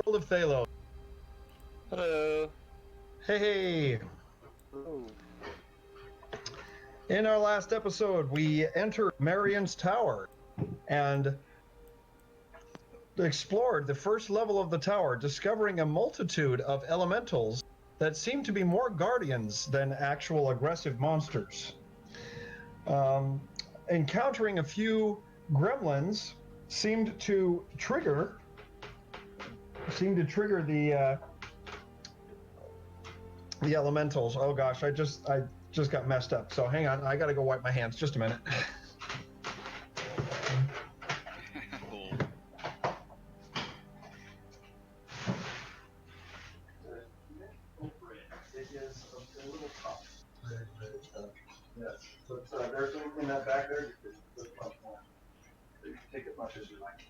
World of Thaylos. Hello. Hey. Ooh. In our last episode, we entered Mirian's tower and explored the first level of the tower, discovering a multitude of elementals that seem to be more guardians than actual aggressive monsters. Encountering a few gremlins seemed to trigger the elementals. Oh gosh, I just got messed up. So hang on, I gotta go wipe my hands. Just a minute. It is a little tough. Yes. So there's something in that back there. You can take as much as you like.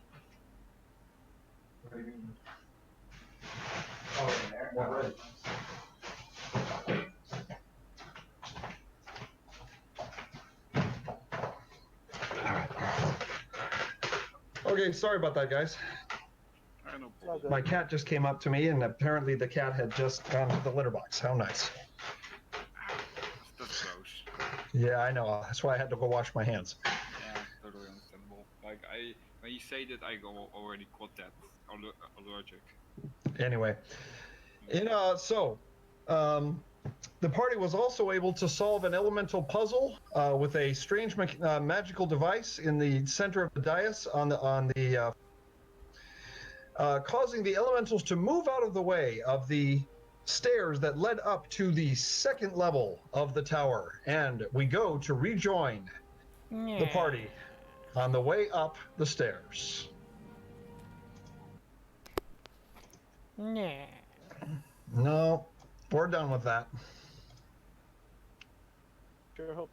What do you mean? Oh, in there? Already. Okay, sorry about that, guys. No problem. My cat just came up to me, and apparently the cat had just gone to the litter box. How nice. That's gross. Yeah, I know. That's why I had to go wash my hands. Yeah, totally understandable. Like, when you say that, I go already got that allergic. Anyway, the party was also able to solve an elemental puzzle with a strange magical device in the center of the dais causing the elementals to move out of the way of the stairs that led up to the second level of the tower. And we go to rejoin the party on the way up the stairs. No, we're done with that. Sure hope.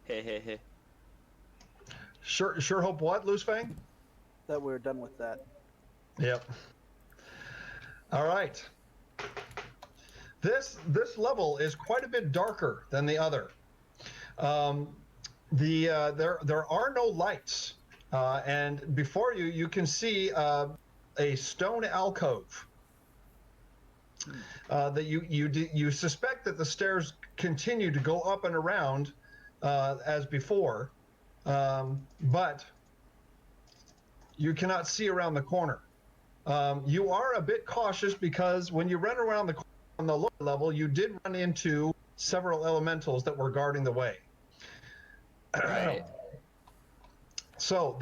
Hey. Sure hope what, Loosefang? That we're done with that. Yep. All right. This level is quite a bit darker than the other. There are no lights, and before you can see a stone alcove. That you suspect that the stairs continue to go up and around as before, but you cannot see around the corner. You are a bit cautious because when you run around the corner on the lower level, you did run into several elementals that were guarding the way. Right. So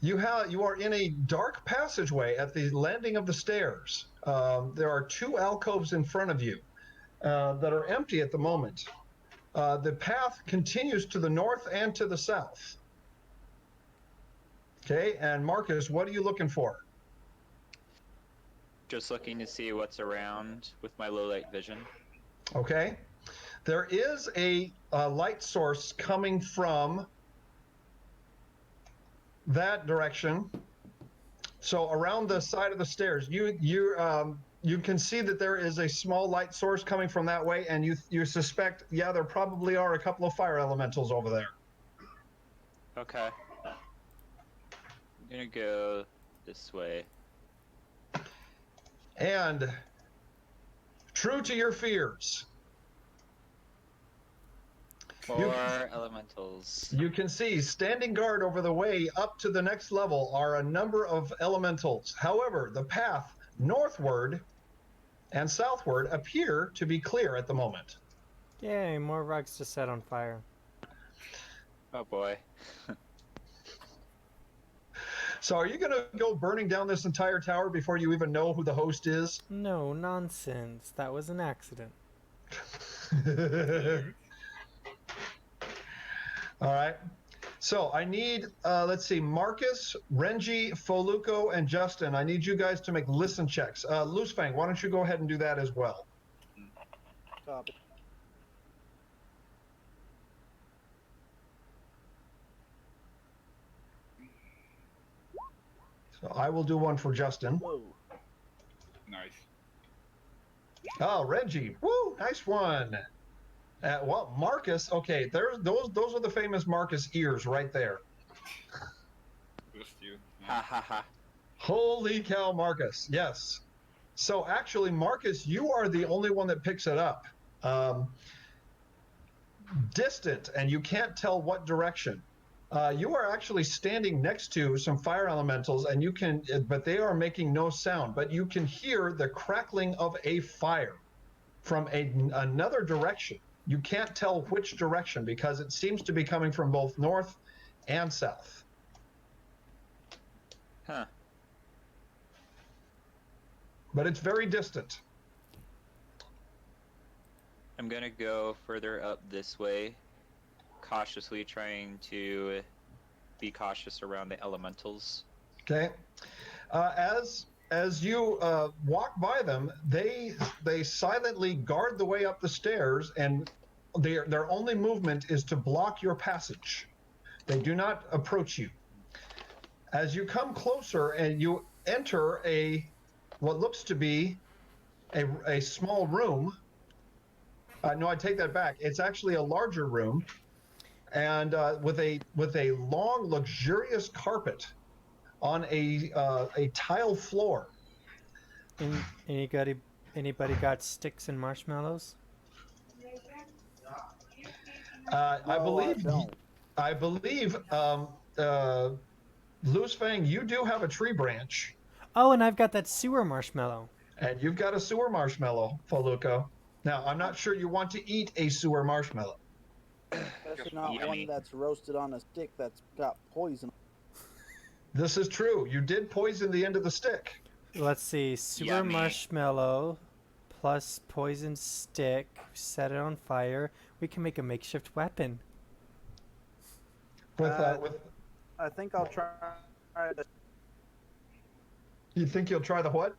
you are in a dark passageway at the landing of the stairs. There are two alcoves in front of you that are empty at the moment. The path continues to the north and to the south. Okay, and Marcus, what are you looking for? Just looking to see what's around with my low light vision. Okay, there is a light source coming from that direction. So around the side of the stairs, you can see that there is a small light source coming from that way, and you suspect, yeah, there probably are a couple of fire elementals over there. Okay. I'm gonna go this way. And true to your fears, More elementals. you can see standing guard over the way up to the next level are a number of elementals. However, the path northward and southward appear to be clear at the moment. Yay, more rugs to set on fire. Oh boy. So are you going to go burning down this entire tower before you even know who the host is? No, nonsense. That was an accident. All right. So I need, let's see, Marcus, Renji, Foluco, and Justin. I need you guys to make listen checks. Loosefang, why don't you go ahead and do that as well? Copy. So I will do one for Justin. Whoa. Nice. Oh, Renji. Woo, nice one. Well, Marcus, okay, those are the famous Marcus ears right there. Just you. Ha ha ha. Holy cow, Marcus. Yes. So actually, Marcus, you are the only one that picks it up. Distant, and you can't tell what direction. You are actually standing next to some fire elementals, and you can, but they are making no sound. But you can hear the crackling of a fire from another direction. You can't tell which direction because it seems to be coming from both north and south. Huh. But it's very distant. I'm gonna go further up this way, cautiously trying to be cautious around the elementals. Okay. As you walk by them, they silently guard the way up the stairs, and their only movement is to block your passage. They do not approach you. As you come closer and you enter what looks to be a small room. No, I take that back. It's actually a larger room, and with a long, luxurious carpet on a tile floor. Anybody got sticks and marshmallows? I believe. don't. I believe. Loose Fang, you do have a tree branch, Oh, and I've got that sewer marshmallow. and you've got a sewer marshmallow, Faluco. Now, I'm not sure you want to eat a sewer marshmallow. Especially not Yummy. one that's roasted on a stick that's got poison. This is true. You did poison the end of the stick. Let's see, sewer Yummy. marshmallow plus poison stick. Set it on fire. We can make a makeshift weapon. With I think I'll try the you think you'll try the what?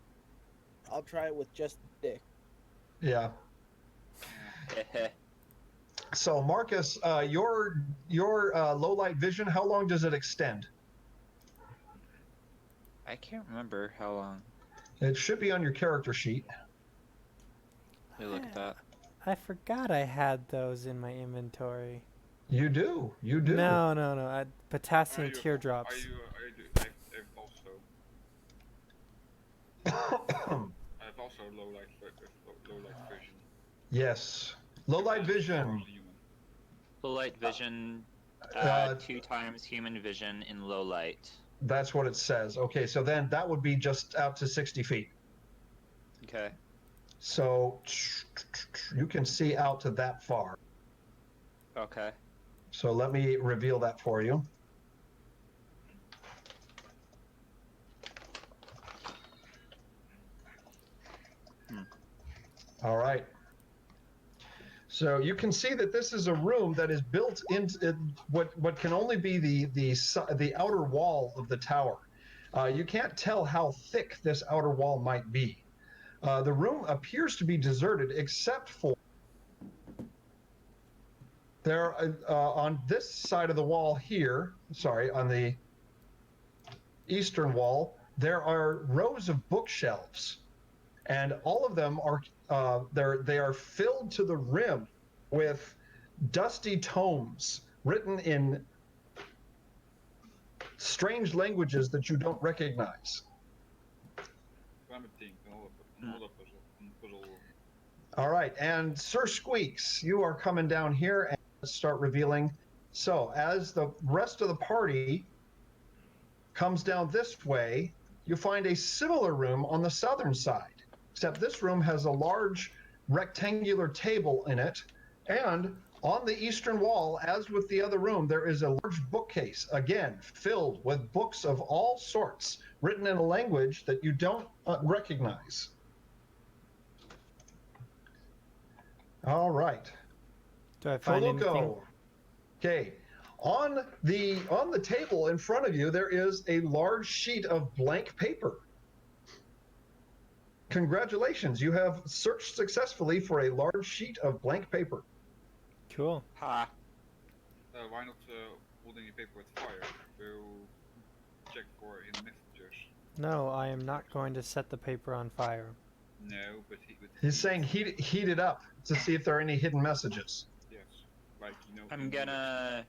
I'll try it with just the stick. Yeah. So Marcus, your low light vision, how long does it extend? I can't remember how long. It should be on your character sheet. Let me look at that. I forgot I had those in my inventory. You do. You do. No. Potassium teardrops. I've also low light vision. Yes. Low light vision. Human. Low light vision, 2 times human vision in low light. That's what it says. Okay, so then that would be just out to 60 feet. Okay. So you can see out to that far. Okay. So let me reveal that for you. All right. So you can see that this is a room that is built into what can only be the outer wall of the tower. You can't tell how thick this outer wall might be. The room appears to be deserted except for there on this side of the wall here. Sorry, on the eastern wall, there are rows of bookshelves, and all of them are they are filled to the rim with dusty tomes written in strange languages that you don't recognize. All right, and Sir Squeaks, you are coming down here and start revealing. So as the rest of the party comes down this way, you find a similar room on the southern side, except this room has a large rectangular table in it, and on the eastern wall, as with the other room, there is a large bookcase, again, filled with books of all sorts, written in a language that you don't recognize. All right. Do I find anything? Faluco. Okay. On the table in front of you, there is a large sheet of blank paper. Congratulations, you have searched successfully for a large sheet of blank paper. Cool. Ha. Why not holding the paper with fire to check for hidden messages? No, I am not going to set the paper on fire. No, but He's saying heat it up to see if there are any hidden messages. yes, like I'm gonna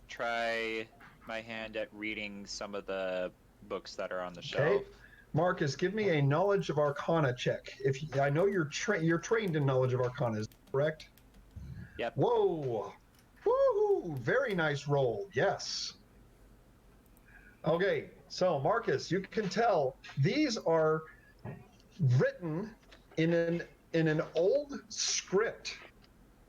try my hand at reading some of the books that are on the shelf. Okay. Marcus, give me a knowledge of Arcana check. I know you're trained in knowledge of Arcana, is that correct? Yep. Whoa! Woo! Very nice roll. Yes. Okay, so Marcus, you can tell these are written in an old script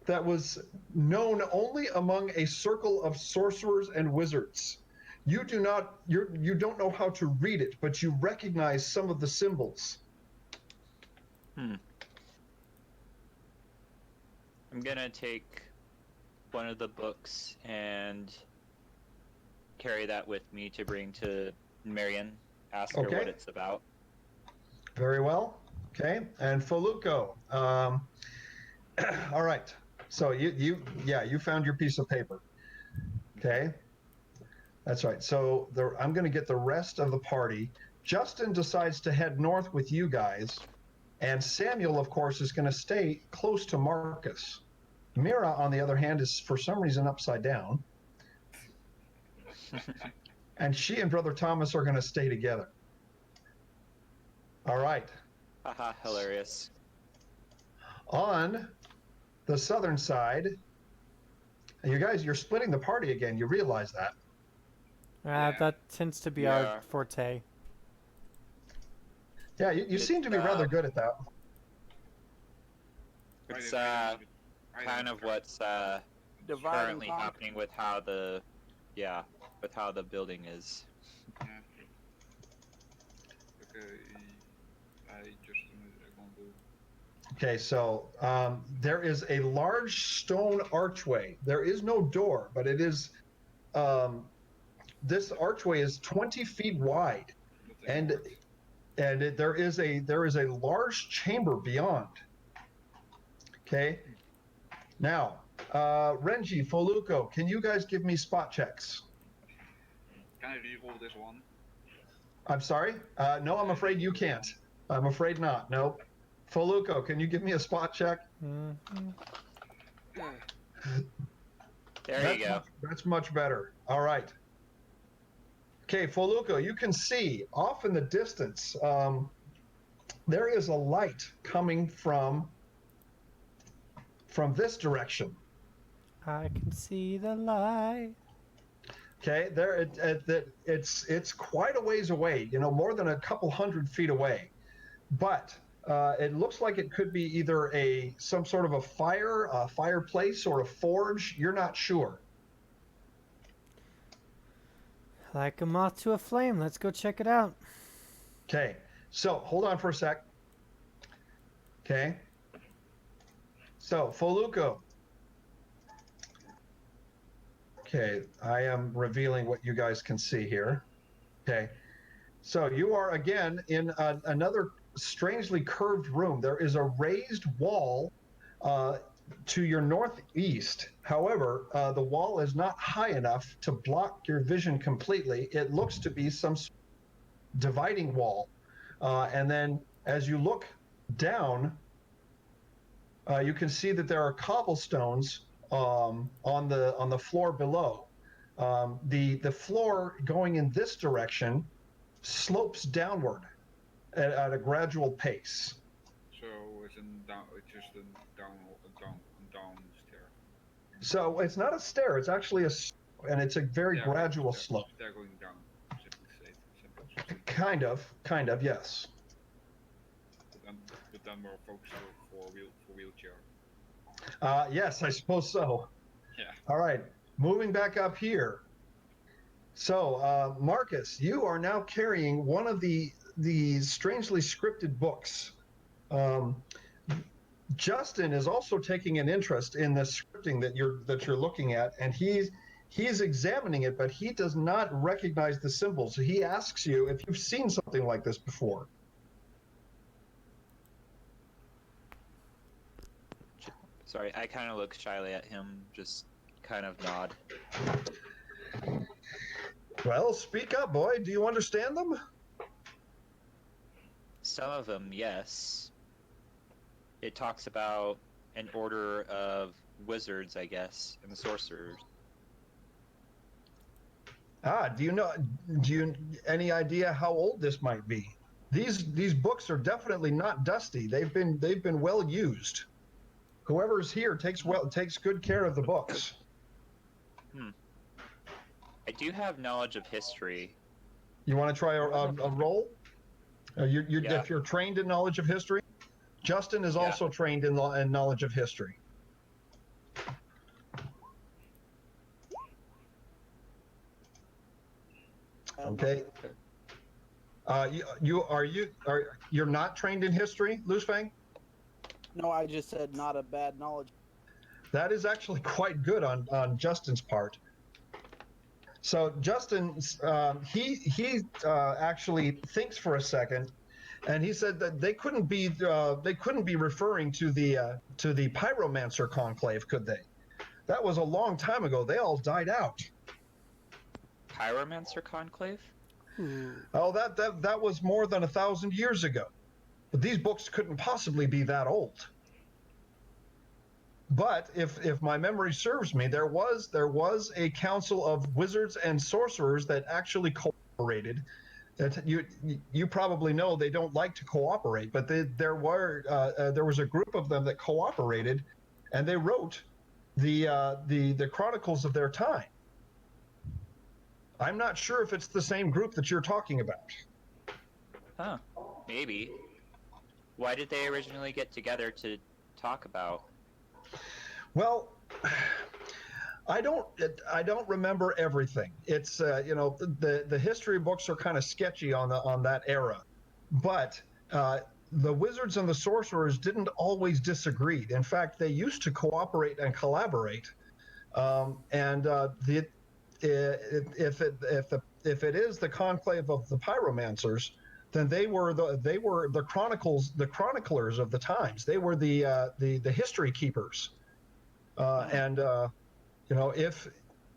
that was known only among a circle of sorcerers and wizards. You don't know how to read it, but you recognize some of the symbols. I'm gonna take one of the books and carry that with me to bring to Mirian. Ask her Okay. what it's about. Very well. Okay, and Feluco. All right. So you found your piece of paper. Okay. That's right. So I'm going to get the rest of the party. Justin decides to head north with you guys, and Samuel, of course, is going to stay close to Marcus. Mira, on the other hand, is for some reason upside down, and she and Brother Thomas are going to stay together. All right. Haha, hilarious. On the southern side, you guys, you're splitting the party again. You realize that? Yeah. That tends to be Yeah. our forte. Yeah, you seem to be rather good at that. It's I kind of what's Divide and currently conquer. happening with how the building is. Yeah. Okay, I just gonna do. Okay, so there is a large stone archway. There is no door, but it is. This archway is 20 feet wide, and there is a large chamber beyond. Okay. Now, Renji, Foluco, can you guys give me spot checks? Can I reroll this one? I'm sorry? No, I'm afraid you can't. I'm afraid not. No. Foluco, can you give me a spot check? There you go. That's much better. All right. Okay, Foluco, you can see off in the distance, there is a light coming from this direction. I can see the light. Okay, it's quite a ways away, more than a couple 100 feet away. But it looks like it could be either some sort of a fireplace, or a forge. You're not sure. Like a moth to a flame. Let's go check it out. Okay, so hold on for a sec. Okay. So, Foluco. Okay, I am revealing what you guys can see here. Okay, so you are again in another strangely curved room. There is a raised wall to your northeast. However, the wall is not high enough to block your vision completely. It looks to be some dividing wall. And then as you look down, you can see that there are cobblestones on the floor below. The floor going in this direction slopes downward at a gradual pace. So it's just a down stair. So it's not a stair; it's actually and it's a very gradual slope. They're going down. Simple. Kind of, yes. But then more focused for wheelchair. Yes, I suppose so. Yeah. All right, moving back up here. So, Marcus, you are now carrying one of the strangely scripted books. Justin is also taking an interest in the scripting that you're looking at, and he's examining it, but he does not recognize the symbols. So he asks you if you've seen something like this before. Sorry, I kind of look shyly at him, just kind of nod. Well, speak up, boy. Do you understand them? Some of them, yes. It talks about an order of wizards, I guess, and sorcerers. Do you any idea how old this might be? these books are definitely not dusty. They've been well used. Whoever's here takes good care of the books. I do have knowledge of history. You want to try a roll? Yeah. If you're trained in knowledge of history, Justin is Yeah. also trained in knowledge of history. Okay. You're not trained in history, Loosefang? No, I just said not a bad knowledge. That is actually quite good on Justin's part. So Justin, he actually thinks for a second, and he said that they couldn't be referring to the pyromancer conclave, could they? That was a long time ago. They all died out. Pyromancer conclave? Oh, that was more than 1,000 years ago. But these books couldn't possibly be that old. But if my memory serves me, there was a council of wizards and sorcerers that actually cooperated. That you probably know they don't like to cooperate, but there was a group of them that cooperated, and they wrote the chronicles of their time. I'm not sure if it's the same group that you're talking about. Huh. Maybe. Why did they originally get together to talk about? Well, I don't remember everything. It's the history books are kind of sketchy on that era, but the wizards and the sorcerers didn't always disagree. In fact, they used to cooperate and collaborate. If it is the conclave of the pyromancers, then they were the chroniclers of the times. They were the history keepers.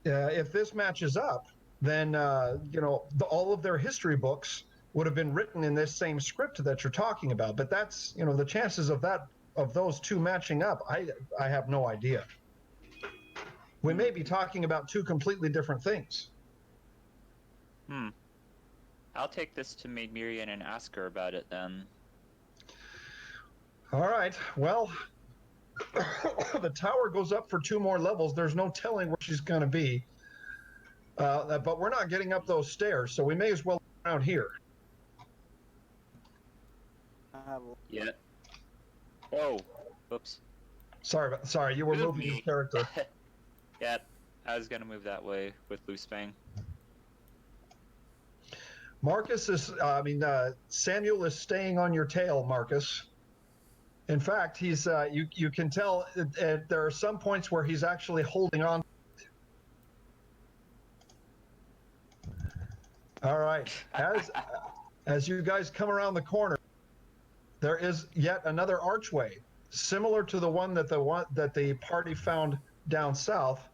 If this matches up, then all of their history books would have been written in this same script that you're talking about. But that's the chances of those two matching up. I have no idea. We may be talking about two completely different things. I'll take this to Mirian and ask her about it then. All right. Well, the tower goes up for 2 more levels. There's no telling where she's going to be. But we're not getting up those stairs, so we may as well go around here. Yeah. Whoa. Oops. Sorry, you were moving your character. Yeah, I was gonna move that way with Loosefang. Samuel is staying on your tail, Marcus. In fact, he's you can tell there are some points where he's actually holding on. All right, as you guys come around the corner, there is yet another archway, similar to the one that the party found down south,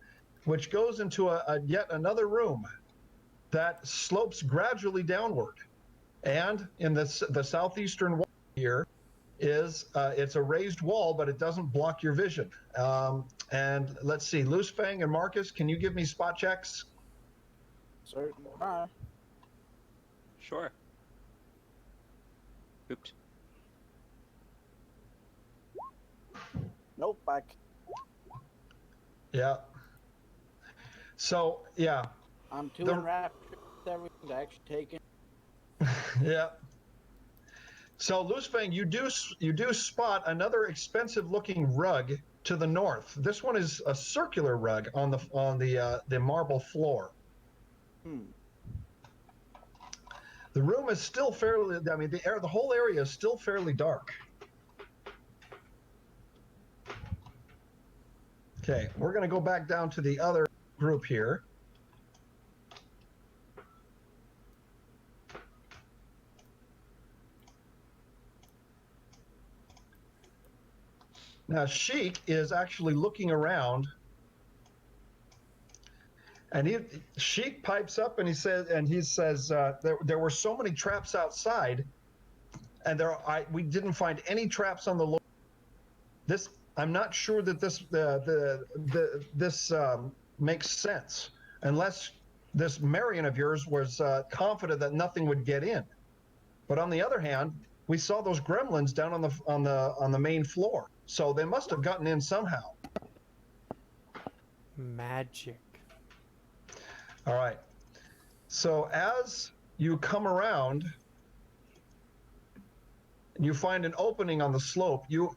which goes into yet another room that slopes gradually downward. And in the southeastern wall here is it's a raised wall, but it doesn't block your vision. And let's see, Loosefang and Marcus, can you give me spot checks? Certainly. Right. Sure. Oops. Nope. Yeah. So yeah. I'm too enraptured with everything to actually take it. Yeah. So Loosefang, you do spot another expensive-looking rug to the north. This one is a circular rug on the marble floor. The room is still fairly. I mean, the whole area is still fairly dark. Okay, we're going to go back down to the other group here. Now, Sheik is actually looking around, and Sheik pipes up and he says there were so many traps outside, and we didn't find any traps on the lower. I'm not sure that this makes sense unless this Mirian of yours was confident that nothing would get in. But on the other hand, we saw those gremlins down on the main floor, so they must have gotten in somehow. Magic. All right. So as you come around, you find an opening on the slope. You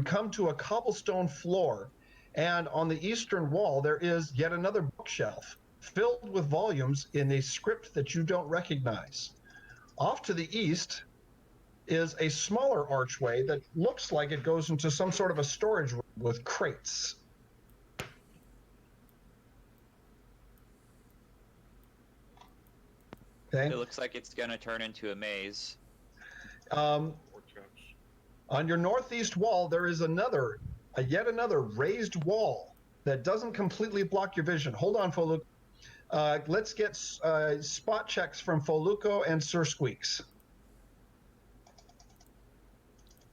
come to a cobblestone floor, and on the eastern wall there is yet another bookshelf filled with volumes in a script that you don't recognize. Off to the east is a smaller archway that looks like it goes into some sort of a storage room with crates. Okay. It looks like it's gonna turn into a maze. Um, Or traps. on your northeast wall, there is yet another raised wall that doesn't completely block your vision. Hold on, Foluk. Let's get spot checks from Foluco and Sir Squeaks.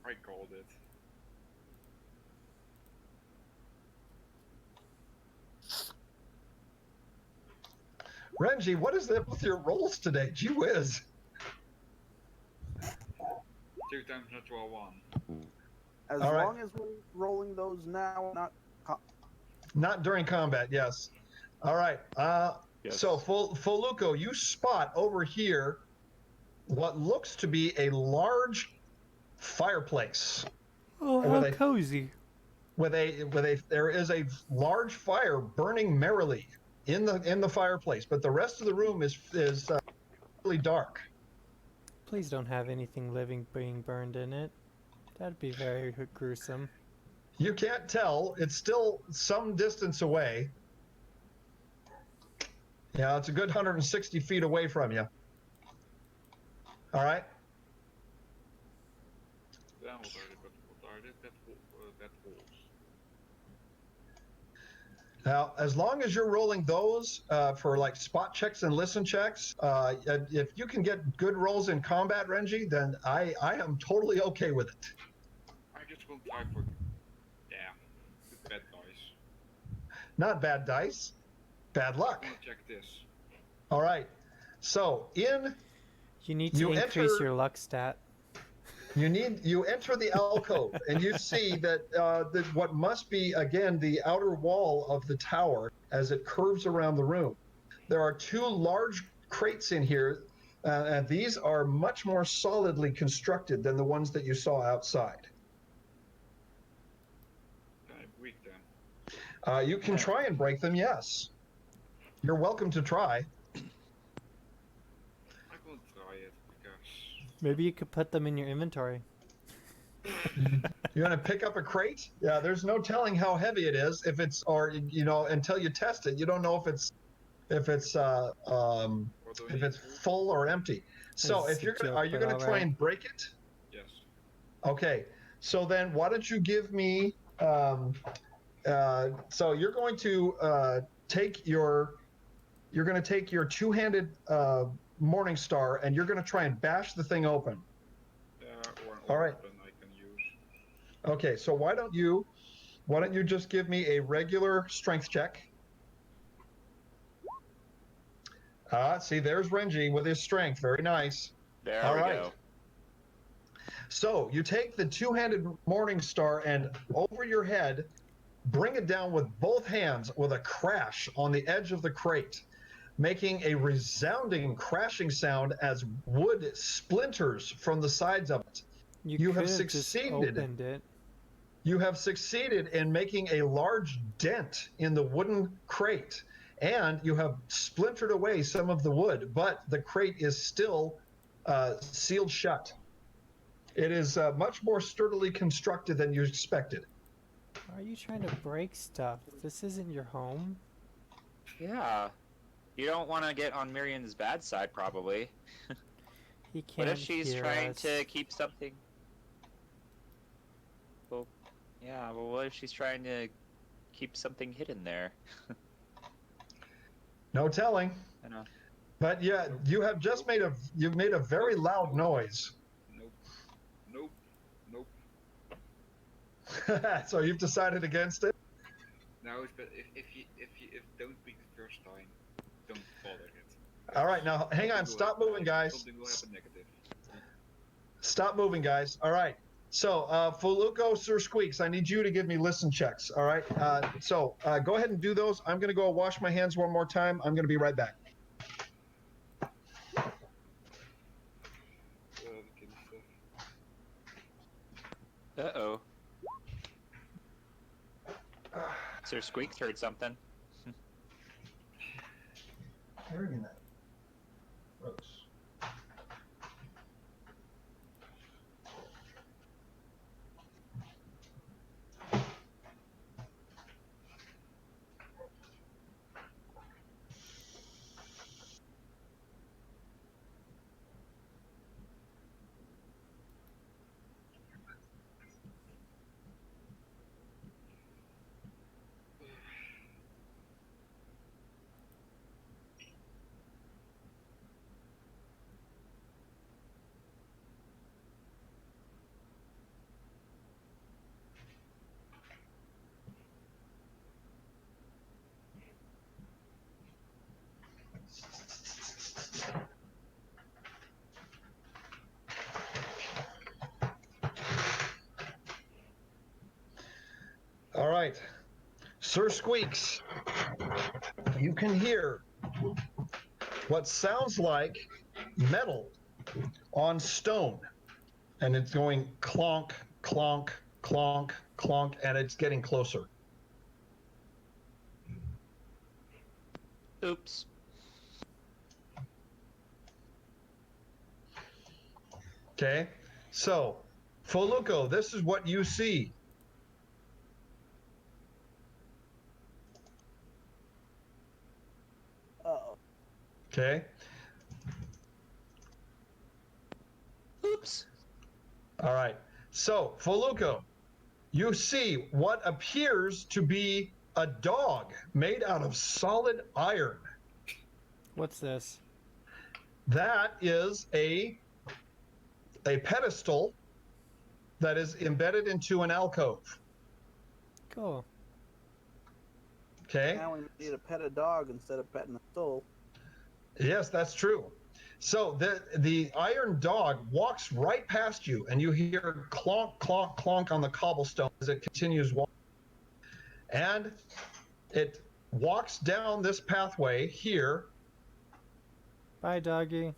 I called it. Renji, what is that with your rolls today? Gee whiz. 2 times natural 1. As All right. long as we're rolling those now, not Not during combat, yes. All right. Yes. So, Foluco, you spot over here what looks to be a large fireplace. Oh, Were how they- cozy. There is a large fire burning merrily in the fireplace, but the rest of the room is really dark. Please don't have anything living being burned in it. That'd be very gruesome. You can't tell. It's still some distance away. Yeah, it's a good 160 feet away from you. All right. Then what are they? That holes. Now, as long as you're rolling those for like spot checks and listen checks, if you can get good rolls in combat, Renji, then I am totally okay with it. I just will try for. Damn. With bad dice. Not bad dice, bad luck. I'm gonna check this. All right. So You need to You increase enter- your luck stat. you enter the alcove and you see that what must be again the outer wall of the tower as it curves around the room. There are 2 large crates in here, and these are much more solidly constructed than the ones that you saw outside. Can I break them? You can try and break them, yes. You're welcome to try. I will try it because. Maybe you could put them in your inventory. You're going to pick up a crate? Yeah, there's no telling how heavy it is if it's, or, until you test it, you don't know if it's What do we need? full or empty. So It's if you're a gonna, joke, are you but going to try alright. and break it? Yes. Okay, so then why don't you give me, so you're going to take your two-handed Morning Star and you're going to try and bash the thing open. Or an All right. weapon I can use. Okay, so why don't you just give me a regular strength check? See, there's Renji with his strength. Very nice. There All we right. go. So you take the two-handed Morning Star and over your head, bring it down with both hands with a crash on the edge of the crate, making a resounding crashing sound as wood splinters from the sides of it. You have could just succeeded. opened it. You have succeeded in making a large dent in the wooden crate, and you have splintered away some of the wood, but the crate is still sealed shut. It is much more sturdily constructed than you expected. Why are you trying to break stuff? This isn't your home. Yeah. You don't want to get on Mirian's bad side, probably. He can't What if she's hear trying us. to keep something? Well, yeah. Well, what if she's trying to keep something hidden there? No telling. I know. But yeah, you've made a very loud noise. Nope. Nope. Nope. So you've decided against it? Now it's better if don't speak the first time, don't bother it. All right, now hang on, Something will stop happen- moving, guys. Something will happen negative. Stop moving, guys. All right. So, Fuluko, Sir Squeaks, I need you to give me listen checks. All right. Go ahead and do those. I'm going to go wash my hands one more time. I'm going to be right back. The kitty stuff. Uh-oh. Sir Squeaks heard something. Hearing that. Gross. All right. Sir Squeaks, you can hear what sounds like metal on stone. And it's going clonk, clonk, clonk, clonk, and it's getting closer. Oops. Okay. So, Foluko, this is what you see. Uh-oh. Okay. Oops. All right. So, Foluko, you see what appears to be a dog made out of solid iron. What's this? That is a pedestal that is embedded into an alcove. Cool. Okay. Now we need to pet a dog instead of petting a soul. Yes, that's true. So the iron dog walks right past you, and you hear clonk, clonk, clonk on the cobblestone as it continues walking. And it walks down this pathway here. Bye, doggy.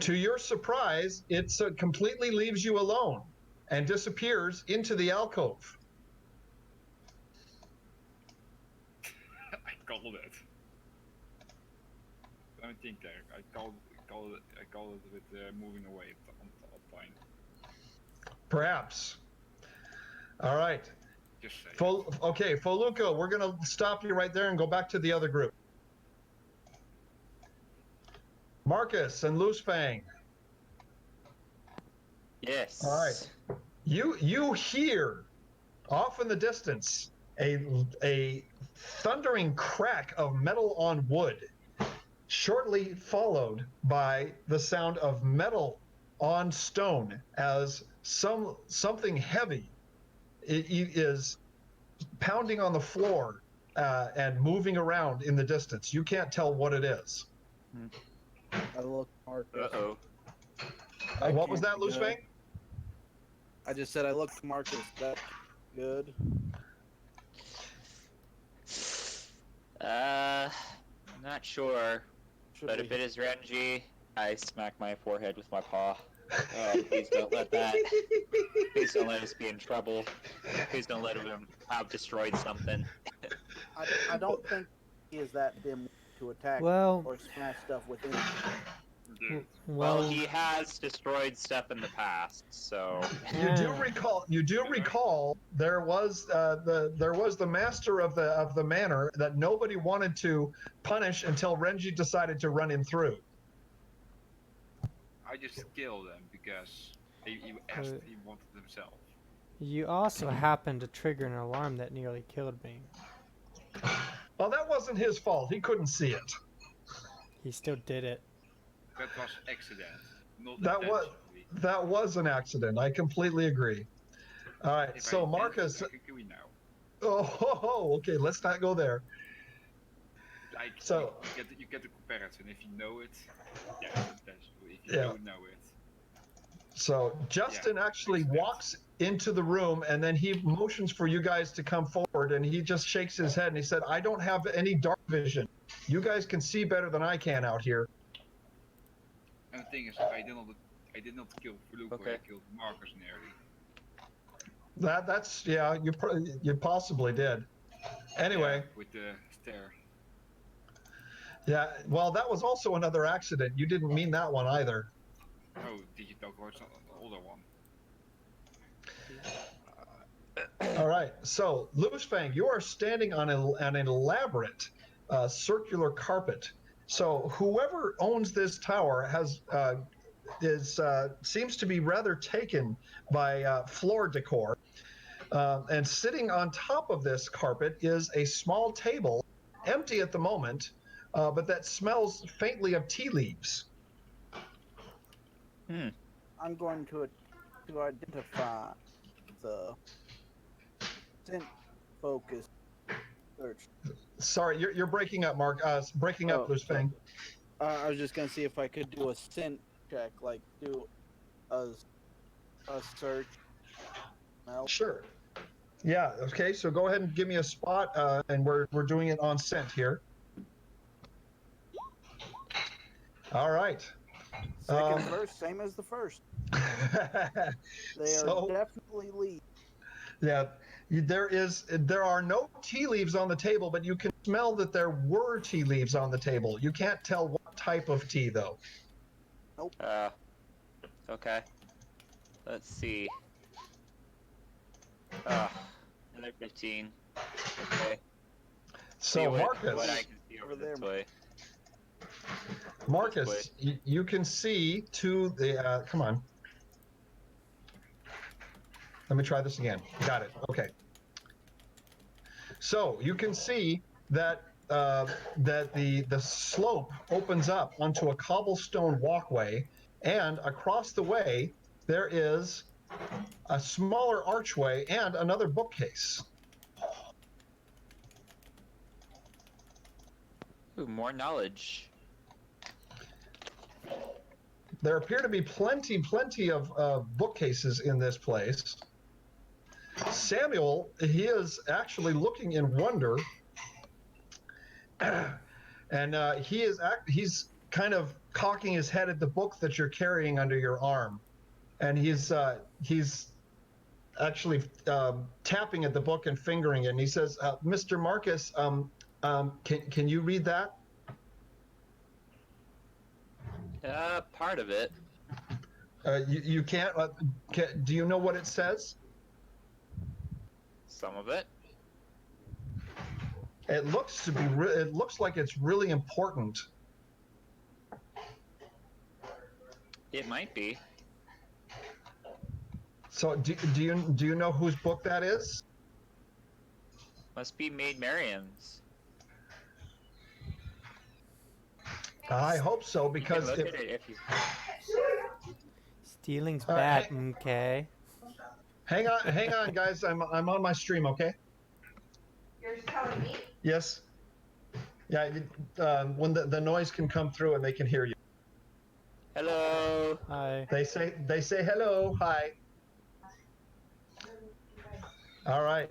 To your surprise, it completely leaves you alone and disappears into the alcove. I called it. Let me think there. I called it with moving away on time. Perhaps. All right. Just say. Okay, Foluko, we're going to stop you right there and go back to the other group. Marcus and Loosefang. Yes. All right. You hear off in the distance a thundering crack of metal on wood, shortly followed by the sound of metal on stone as something heavy is pounding on the floor and moving around in the distance. You can't tell what it is. I looked Marcus. Uh-oh. What was that, can't be good. Loosefang? I just said I looked Marcus. That's good. Not sure. Should But we? if it is Renji, I smack my forehead with my paw. Please don't let that. Please don't let us be in trouble. Please don't let him have destroyed something. I don't think he is that dim to attack Well, or smash stuff within him. Dude. Well, well, he has destroyed stuff in the past, so You do recall there was the master of the manor that nobody wanted to punish until Renji decided to run him through. I just killed him because he wanted himself. you also happened to trigger an alarm that nearly killed me. Well, that wasn't his fault. He couldn't see it. He still did it. That was accident, not That was an accident. I completely agree. All right, If so I Marcus. I can kill you now. Okay, let's not go there. Like, So- you get the comparison. If you know it, yeah, that's if you Yeah. don't know it. So Justin actually walks into the room, and then he motions for you guys to come forward, and he just shakes his head and he said, I don't have any dark vision. You guys can see better than I can out here. And the thing is, I did not kill Fluke, Okay. I killed Marcus nearly. That's yeah, you possibly did. Anyway, Yeah, with the stair. yeah, well, that was also another accident. You didn't mean that one either. Oh, did you talk about the older one? All right, so Loosefang, you are standing on an elaborate circular carpet. So whoever owns this tower seems to be rather taken by floor decor. And sitting on top of this carpet is a small table, empty at the moment, but that smells faintly of tea leaves. I'm going to identify the scent focus search. Sorry, you're breaking up, Mark. Breaking up, Loosefang. I was just gonna see if I could do a scent check, like do a search. Smell. Sure. Yeah. Okay. So go ahead and give me a spot, and we're doing it on scent here. All right. Second verse, same as the first. They are definitely leaves. Yeah. There are no tea leaves on the table, but you can smell that there were tea leaves on the table. You can't tell what type of tea, though. Nope. Okay. Let's see. Another 15. Okay. So See what I Marcus, can see over this way. Marcus, you can see to the. Come on. Let me try this again. Got it. Okay. So you can see that the slope opens up onto a cobblestone walkway, and across the way there is a smaller archway and another bookcase. Ooh, more knowledge. There appear to be plenty of bookcases in this place. Samuel, he is actually looking in wonder, and he's kind of cocking his head at the book that you're carrying under your arm, and he's actually tapping at the book and fingering it. And he says, "Mr. Marcus, can you read that?" Part of it. You can't. Do you know what it says? Some of it. It looks to be. It looks like it's really important. It might be. So do you know whose book that is? Must be Maid Miriam's. I hope so, because you can look at it if you... Stealing's bad, okay? Hang on, guys. I'm on my stream, okay? You're just telling me? Yes. Yeah. When the noise can come through and they can hear you. Hello. Hi. They say hello, hi. All right.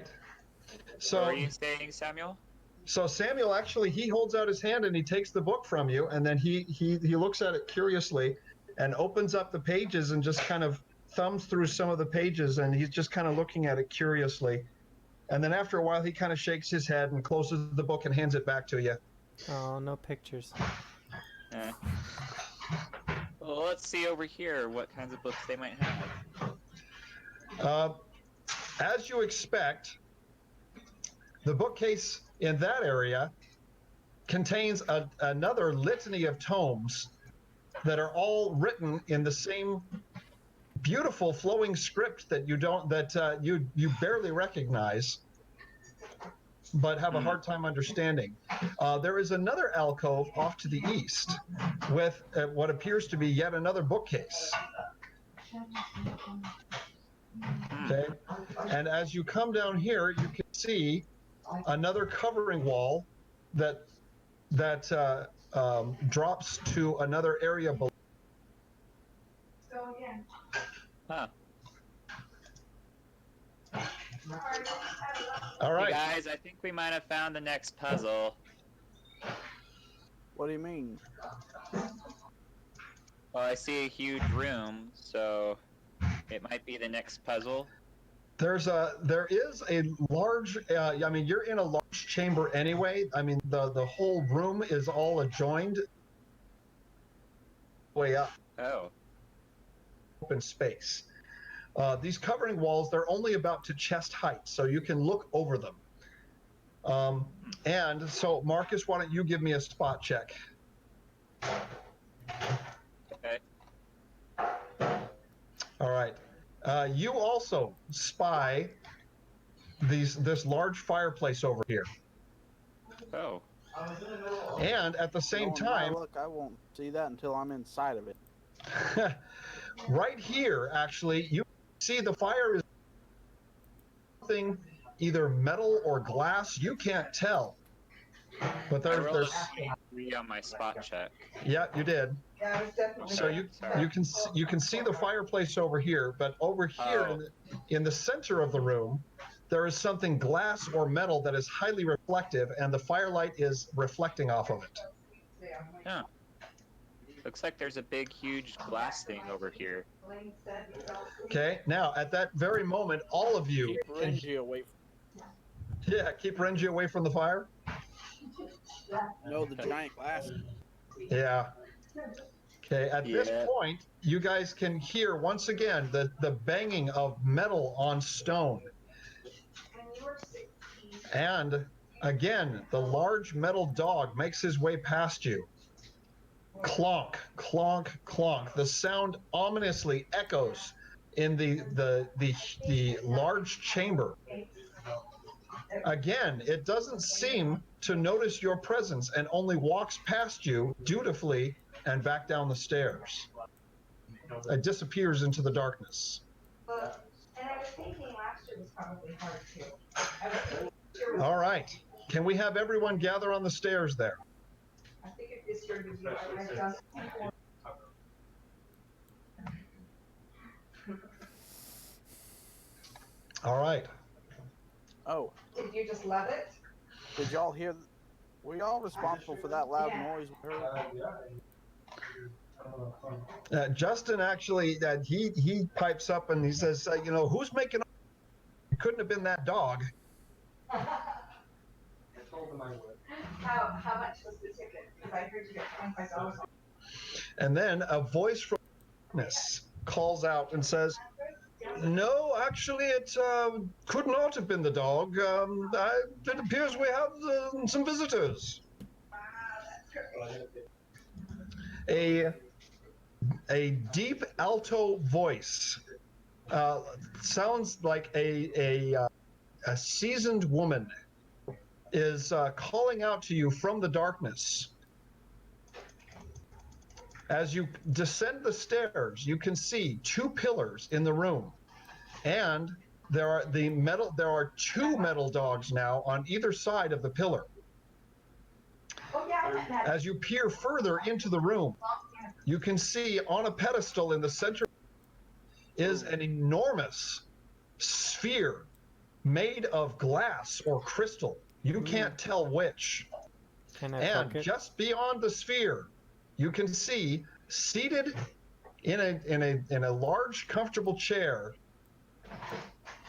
So What are you saying, Samuel? So Samuel actually, he holds out his hand and he takes the book from you, and then he looks at it curiously and opens up the pages and just kind of thumbs through some of the pages, and he's just kind of looking at it curiously. And then after a while he kind of shakes his head and closes the book and hands it back to you. Oh, no pictures. Well, let's see over here what kinds of books they might have. As you expect, the bookcase in that area contains another litany of tomes that are all written in the same beautiful flowing script that you barely recognize, but have a hard time understanding. There is another alcove off to the east with what appears to be yet another bookcase. Okay, and as you come down here, you can see another covering wall that drops to another area below. Go again. Huh. All Hey right. guys, I think we might have found the next puzzle. What do you mean? Well, I see a huge room, so it might be the next puzzle. There is a large. I mean, you're in a large chamber anyway. I mean, the whole room is all adjoined way up, Oh. open space. These covering walls, they're only about to chest height, so you can look over them. And so, Marcus, why don't you give me a spot check? Okay. All right. You also spy this large fireplace over here, Oh. and at the same Knowing my time, luck, I won't see that until I'm inside of it. right here, actually, you see the fire is something either metal or glass. You can't tell, but I rolled there's a 3 on my spot check. yeah, you did. Yeah, it was definitely. So you can see the fireplace over here, but over here Oh. in the center of the room, there is something glass or metal that is highly reflective, and the firelight is reflecting off of it. Huh. Looks like there's a big, huge glass thing over here. Okay, now at that very moment, all of you Keep Renji away. keep Renji away from the fire. No, the giant glass. Yeah. Okay, at this Yeah. point, you guys can hear once again the banging of metal on stone. And again, the large metal dog makes his way past you. Clonk, clonk, clonk. The sound ominously echoes in the large chamber. Again, it doesn't seem to notice your presence and only walks past you dutifully and back down the stairs. It disappears into the darkness. And I was thinking last year was probably hard too. All right. Can we have everyone gather on the stairs there? I figured this year would be I've done All right. Oh, Did you just love it? did y'all hear? Were y'all responsible for that loud noise we heard? Justin actually, he pipes up and he says, who's making? It couldn't have been that dog. How much was the ticket? Because I heard you get $25. And then a voice from darkness calls out and says, "No, actually, it could not have been the dog. It appears we have some visitors." A deep alto voice sounds like a seasoned woman is calling out to you from the darkness. As you descend the stairs, you can see two pillars in the room, and there are two metal dogs now on either side of the pillar. Oh yeah, I met that. As you peer further into the room, you can see on a pedestal in the center is an enormous sphere made of glass or crystal. You can't tell which. Can I And poke it? just beyond the sphere, you can see seated in a large, comfortable chair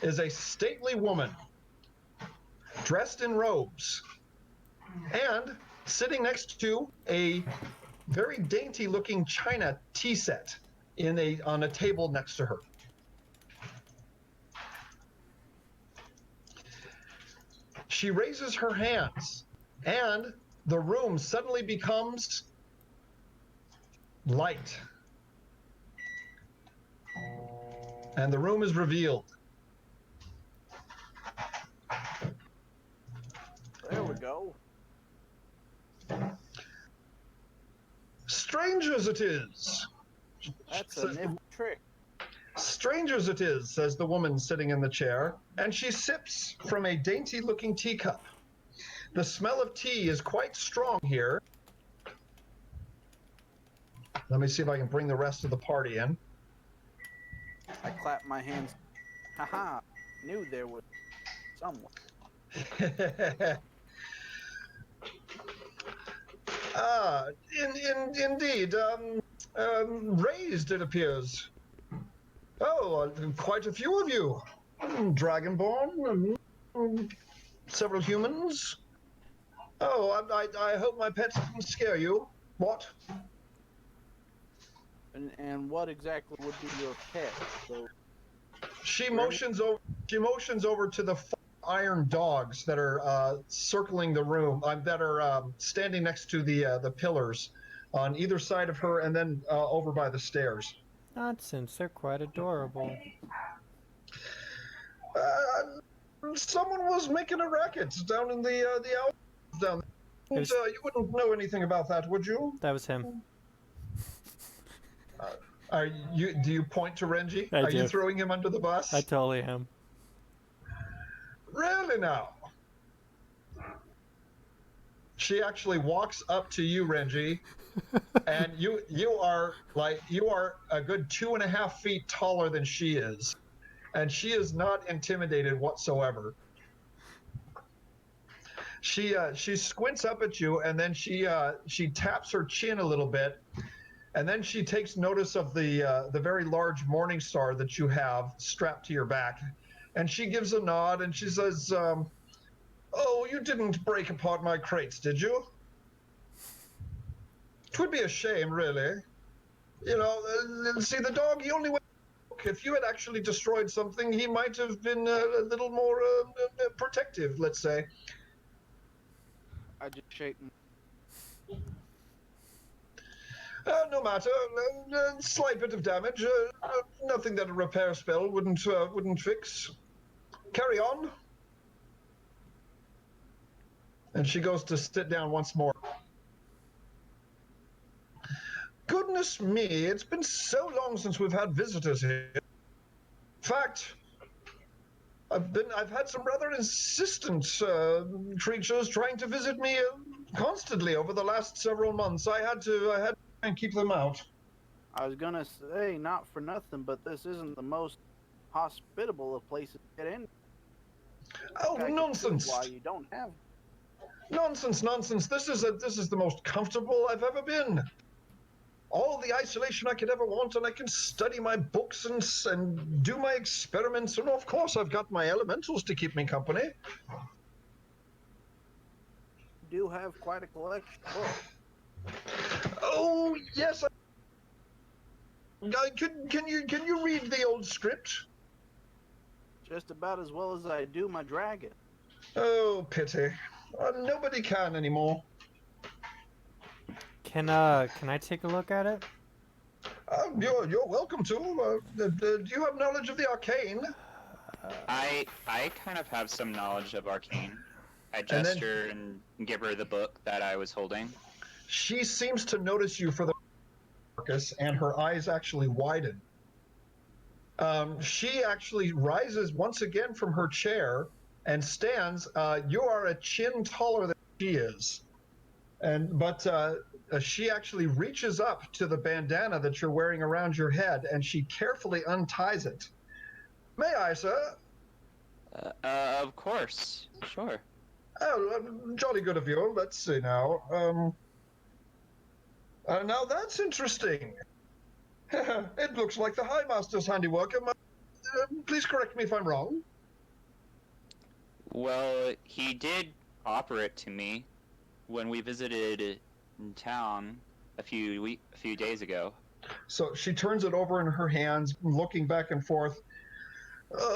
is a stately woman dressed in robes, and sitting next to a very dainty-looking china tea set on a table next to her. She raises her hands, and the room suddenly becomes light. And the room is revealed. There we go. Strangers it is. That's a nifty trick. Strangers it is, says the woman sitting in the chair, and she sips from a dainty-looking teacup. The smell of tea is quite strong here. Let me see if I can bring the rest of the party in. I clap my hands. Haha! Knew there was someone. Ah, indeed. Raised, it appears. Oh, quite a few of you. Dragonborn, several humans. Oh, I hope my pets didn't scare you. What? And what exactly would be your pet? So, She Really? motions over. She motions over to the iron dogs that are circling the room. That are standing next to the pillars on either side of her, and then over by the stairs. Nonsense, they're quite adorable. Someone was making a racket down in the owl down there. It was- You wouldn't know anything about that, would you? That was him. Are you? Do you point to Renji? I Are you do. throwing him under the bus? I totally am. Really now? She actually walks up to you, Renji, and you are a good 2.5 feet taller than she is, and she is not intimidated whatsoever. She squints up at you, and then she taps her chin a little bit, and then she takes notice of the very large morning star that you have strapped to your back, and she gives a nod and she says, "Oh, you didn't break apart my crates, did you? Twould be a shame, really. You know, see, the dog, he only went. If you had actually destroyed something, he might have been a little more protective, let's say." I just shake. No matter. Slight bit of damage. Nothing that a repair spell wouldn't fix. Carry on. And she goes to sit down once more. Goodness me, it's been so long since we've had visitors here. In fact, I've had some rather insistent creatures trying to visit me constantly over the last several months. I had to try and keep them out. I was gonna say, not for nothing, but this isn't the most hospitable of places to get in. Oh, I can see nonsense! why you don't have? Nonsense! This is the most comfortable I've ever been. All the isolation I could ever want, and I can study my books and do my experiments, and of course I've got my elementals to keep me company. You do have quite a collection of books. Oh yes. Can you read the old script? Just about as well as I do my dragon. Oh, pity. Nobody can anymore. Can I take a look at it? You're welcome to. Do you have knowledge of the arcane? I kind of have some knowledge of arcane. I And then- gesture and give her the book that I was holding. She seems to notice you for the Marcus, and her eyes actually widen. She actually rises once again from her chair and stands. You are a chin taller than she is, but she actually reaches up to the bandana that you're wearing around your head, and she carefully unties it. May I, sir? Of course. Sure. Oh, jolly good of you. Let's see now. Now that's interesting. It looks like the High Master's handiwork. Please correct me if I'm wrong. Well, he did offer it to me when we visited in town a few days ago. So she turns it over in her hands, looking back and forth.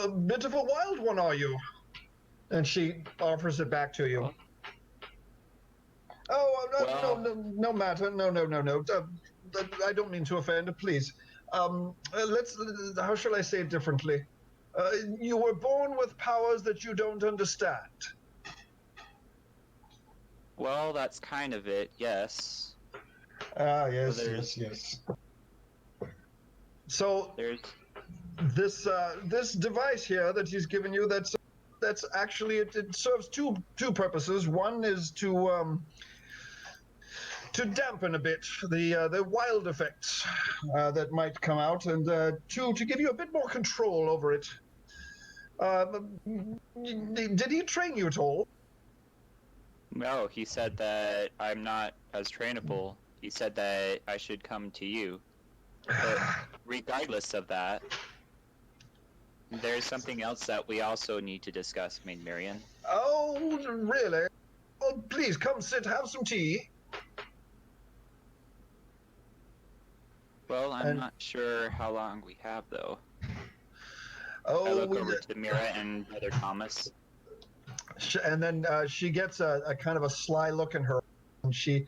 A bit of a wild one, are you? And she offers it back to you. Well- No matter. No. I don't mean to offend. Please. How shall I say it differently? You were born with powers that you don't understand. Well, that's kind of it, yes. Yes. there's- So There's this device here that he's given you, that's actually it serves two purposes. One is to to dampen a bit the wild effects that might come out, and to give you a bit more control over it. Did he train you at all? No, he said that I'm not as trainable. He said that I should come to you. But regardless of that, there's something else that we also need to discuss, Maid Mirian. Oh, really? Oh, please come sit, have some tea. Well, I'm And- not sure how long we have, though. I Oh, look over to Mira and Brother Thomas. and then she gets a kind of a sly look in her, and she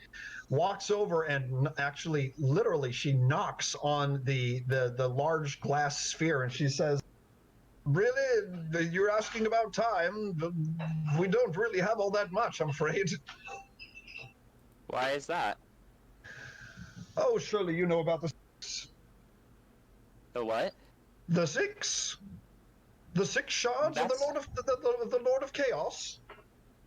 walks over and actually, literally, she knocks on the large glass sphere, and she says, "Really, you're asking about time? We don't really have all that much, I'm afraid." Why is that? Oh, surely you know about The what? the six shards of the That's- Lord of the Lord of Chaos.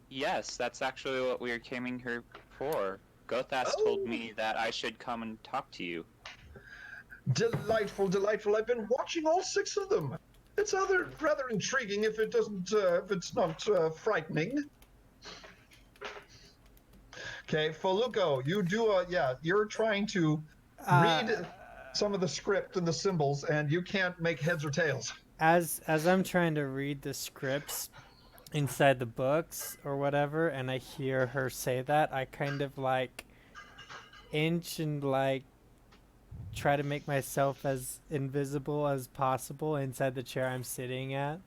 Yes, that's actually what we were coming here for. Gothas Oh. told me that I should come and talk to you. Delightful, delightful. I've been watching all 6 of them. It's rather intriguing if if it's not frightening. Okay, Foluco, you do you're trying to read some of the script and the symbols, and you can't make heads or tails. As I'm trying to read the scripts inside the books or whatever, and I hear her say that, I kind of like inch and like try to make myself as invisible as possible inside the chair I'm sitting at.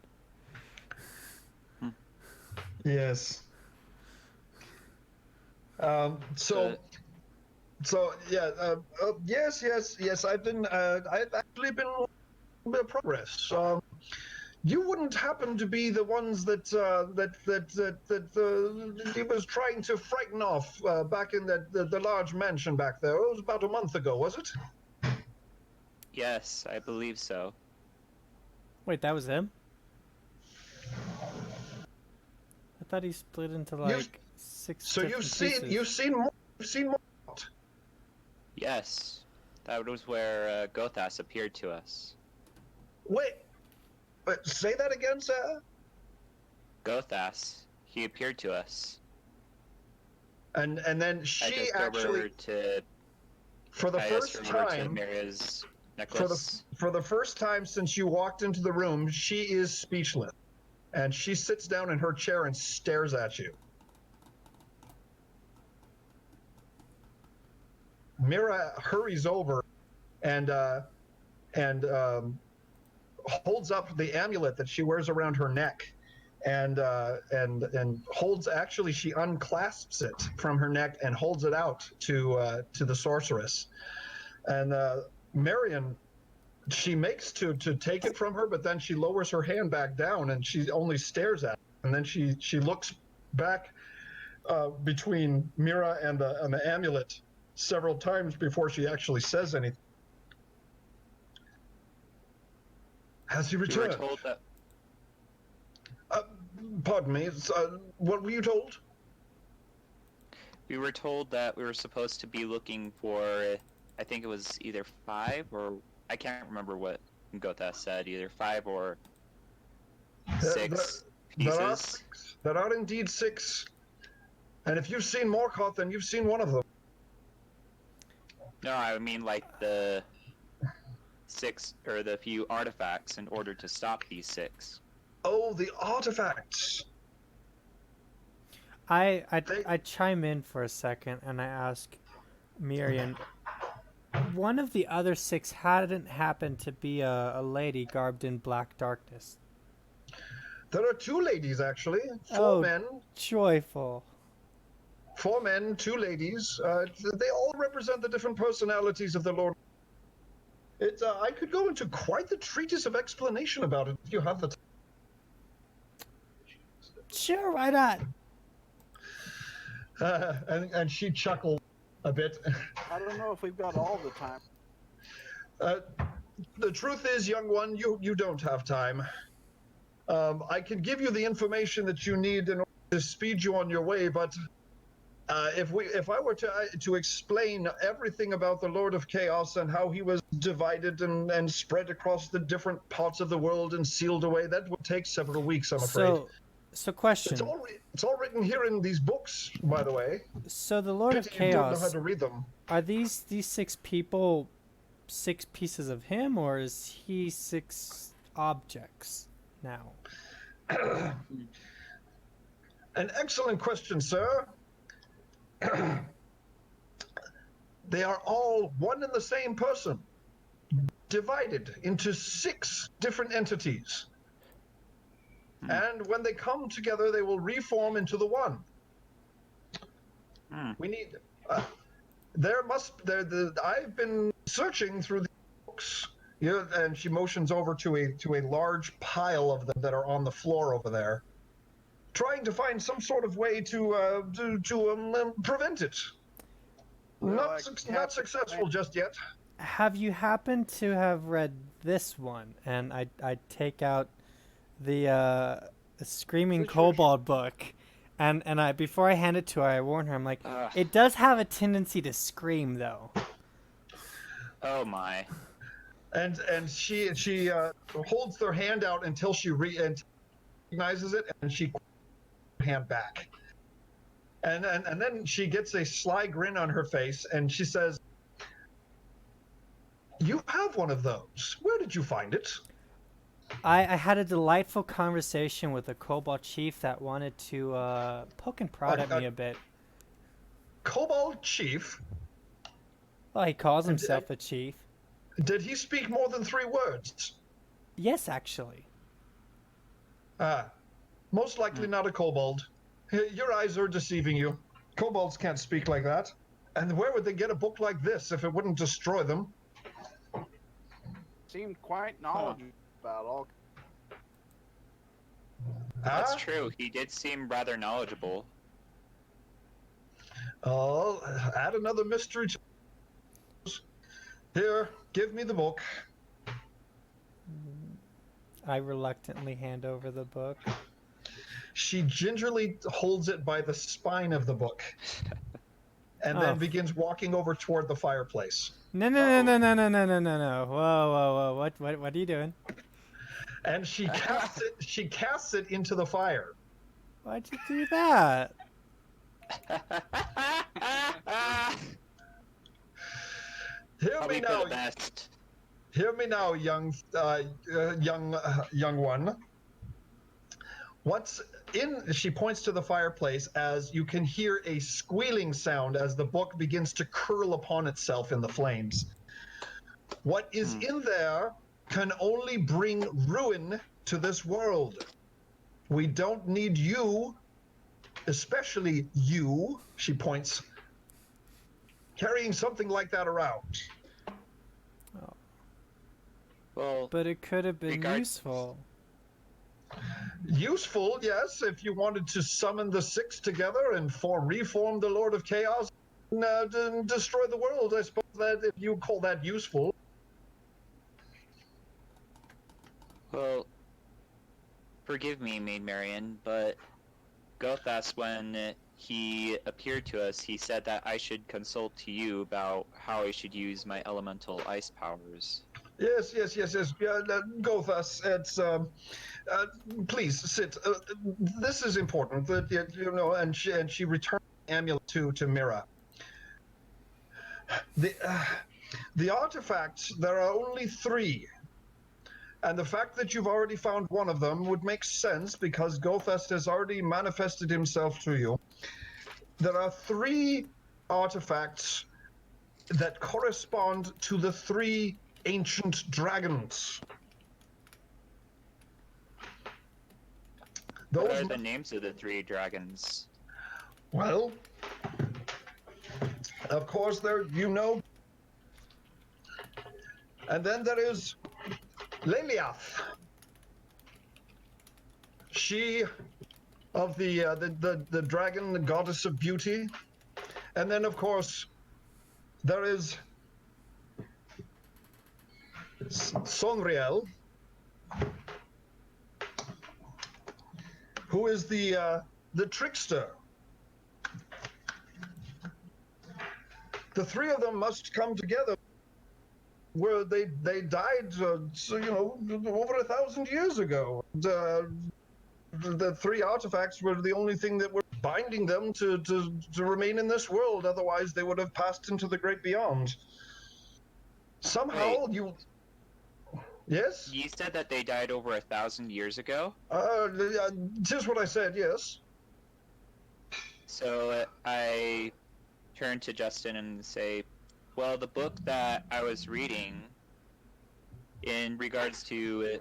Yes. So yeah, yes. I've actually been a bit of progress. You wouldn't happen to be the ones that he was trying to frighten off back in the large mansion back there. It was about a month ago, was it? Yes, I believe so. Wait, that was him? I thought he split into like 6 So different pieces. you've seen more. Yes, that was where Gothas appeared to us. Wait, say that again, sir. Gothas, he appeared to us. And then I she just actually, over to for the I first just over to time, Mira's necklace. for the first time since you walked into the room, she is speechless, and she sits down in her chair and stares at you. Mira hurries over and holds up the amulet that she wears around her neck, and holds. Actually, she unclasps it from her neck and holds it out to the sorceress. And Mirian, she makes to take it from her, but then she lowers her hand back down and she only stares at it. And then she looks back between Mira and the amulet several times before she actually says anything. Has he We were returned? told that Pardon me. What were you told? we were supposed to be looking for, I think it was either 5 or I can't remember what Gothas said, either 5 or 6 pieces. There are indeed 6. And if you've seen Morkoth, then you've seen one of them. No, I mean like the 6 or the few artifacts in order to stop these 6. Oh, the artifacts. I chime in for a second and I ask Mirian, one of the other 6 hadn't happened to be a lady garbed in black darkness. There are 2 ladies, actually. 4 Oh. men. Joyful. 4 men, 2 ladies. They all represent the different personalities of the Lord. I could go into quite the treatise of explanation about it if you have the time. Sure, why not? And she chuckled a bit. I don't know if we've got all the time. The truth is, young one, you don't have time. I can give you the information that you need in order to speed you on your way, but if I were to explain everything about the Lord of Chaos and how he was divided and spread across the different parts of the world and sealed away, that would take several weeks, I'm afraid. So question. It's all written here in these books, by the way. So the Lord of Pity you don't know how Chaos, to read them. are these 6 people 6 pieces of him, or is he 6 objects now? An excellent question, sir. They are all one and the same person, divided into 6 different entities. And when they come together, they will reform into the one. We need. I've been searching through the books. And she motions over to a large pile of them that are on the floor over there, trying to find some sort of way to prevent it. Not successful just yet. Have you happened to have read this one? And I take out the Screaming Kobold book, and I before I hand it to her, I warn her. I'm like, it does have a tendency to scream, though. Oh my. And she holds their hand out until she recognizes it, and she hand back. And then she gets a sly grin on her face, and she says, "You have one of those. Where did you find it?" I had a delightful conversation with a Kobold chief that wanted to poke and prod at me a bit. Kobold chief? Well, he calls himself a chief. Did he speak more than 3 words? Yes, actually. Most likely not a kobold. Your eyes are deceiving you. Kobolds can't speak like that. And where would they get a book like this if it wouldn't destroy them? Seemed quite knowledgeable about all. That's true. He did seem rather knowledgeable. Oh, add another mystery to... Here, give me the book. I reluctantly hand over the book. She gingerly holds it by the spine of the book, and then begins walking over toward the fireplace. No. Whoa. What are you doing? And she casts it into the fire. Why'd you do that? Hear me now, young one. What's in? She points to the fireplace as you can hear a squealing sound as the book begins to curl upon itself in the flames. What is in there can only bring ruin to this world. We don't need you, especially you, she points, carrying something like that around. Oh. Well, but it could have been useful. Useful, yes, if you wanted to summon the 6 together and reform the Lord of Chaos and destroy the world. I suppose that if you call that useful. Well, forgive me, Maid Mirian, but Gothas, when he appeared to us, he said that I should consult to you about how I should use my elemental ice powers. Yes. Gothas, it's please sit. This is important. And she returned the amulet to Mira. The artifacts, there are only 3. And the fact that you've already found one of them would make sense because Gothas has already manifested himself to you. There are 3 artifacts that correspond to the 3 ancient dragons. What are the names of the 3 dragons? Well, of course, and then there is Leliath. She of the dragon, the goddess of beauty. And then, of course, there is Sonriel, who is the trickster. the three of them must come together. Where they died, over 1,000 years ago. The three artifacts were the only thing that were binding them to remain in this world. Otherwise, they would have passed into the great beyond. Somehow, Yes? You said that they died over 1,000 years ago? Just what I said, yes. So I turn to Justin and say, well, the book that I was reading in regards to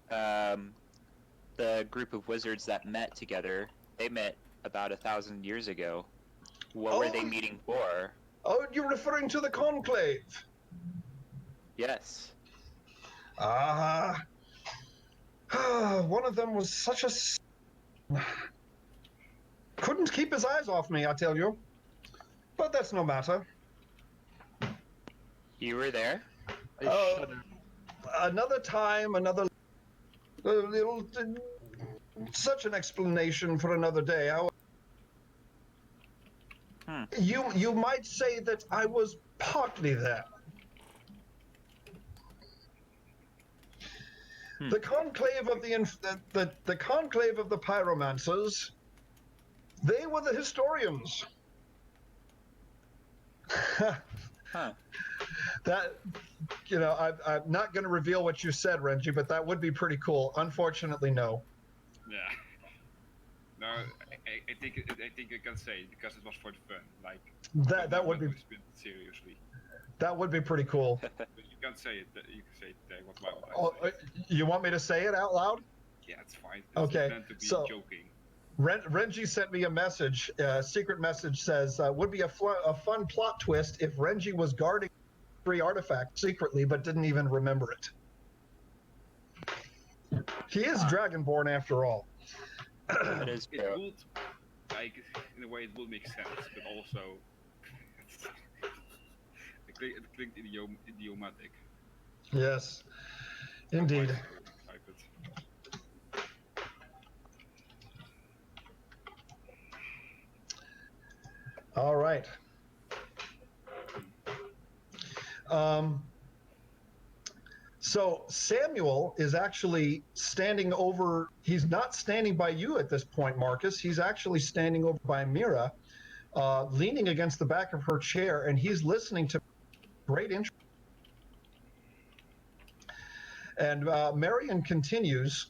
the group of wizards that met together, they met about 1,000 years ago. What were they meeting for? Oh, you're referring to the conclave? Yes. One of them was such a... Couldn't keep his eyes off me, I tell you. But that's no matter. You were there? I shudder. Another time, another... such an explanation for another day. You might say that I was partly there. The conclave of the conclave of the pyromancers, they were the historians. That, I'm not going to reveal what you said, Renji, but that would be pretty cool. Unfortunately, no. Yeah. No, I think I can say it because it was for the fun. Like That would be seriously. That would be pretty cool. But you can't say it. You can say it. Why would I say it? You want me to say it out loud? Yeah, it's fine. It's Okay, meant to be so- joking. Renji sent me a message. Secret message says, would be a fun plot twist if Renji was guarding three artifacts secretly but didn't even remember it. He is Dragonborn after all. That is It true. would, like, in a way, it would make sense, but also it clicked idiomatic. Yes, indeed. Type it. All right. So Samuel is actually standing over, he's not standing by you at this point, Marcus. He's actually standing over by Mira, leaning against the back of her chair, and he's listening to great interest. And Mirian continues.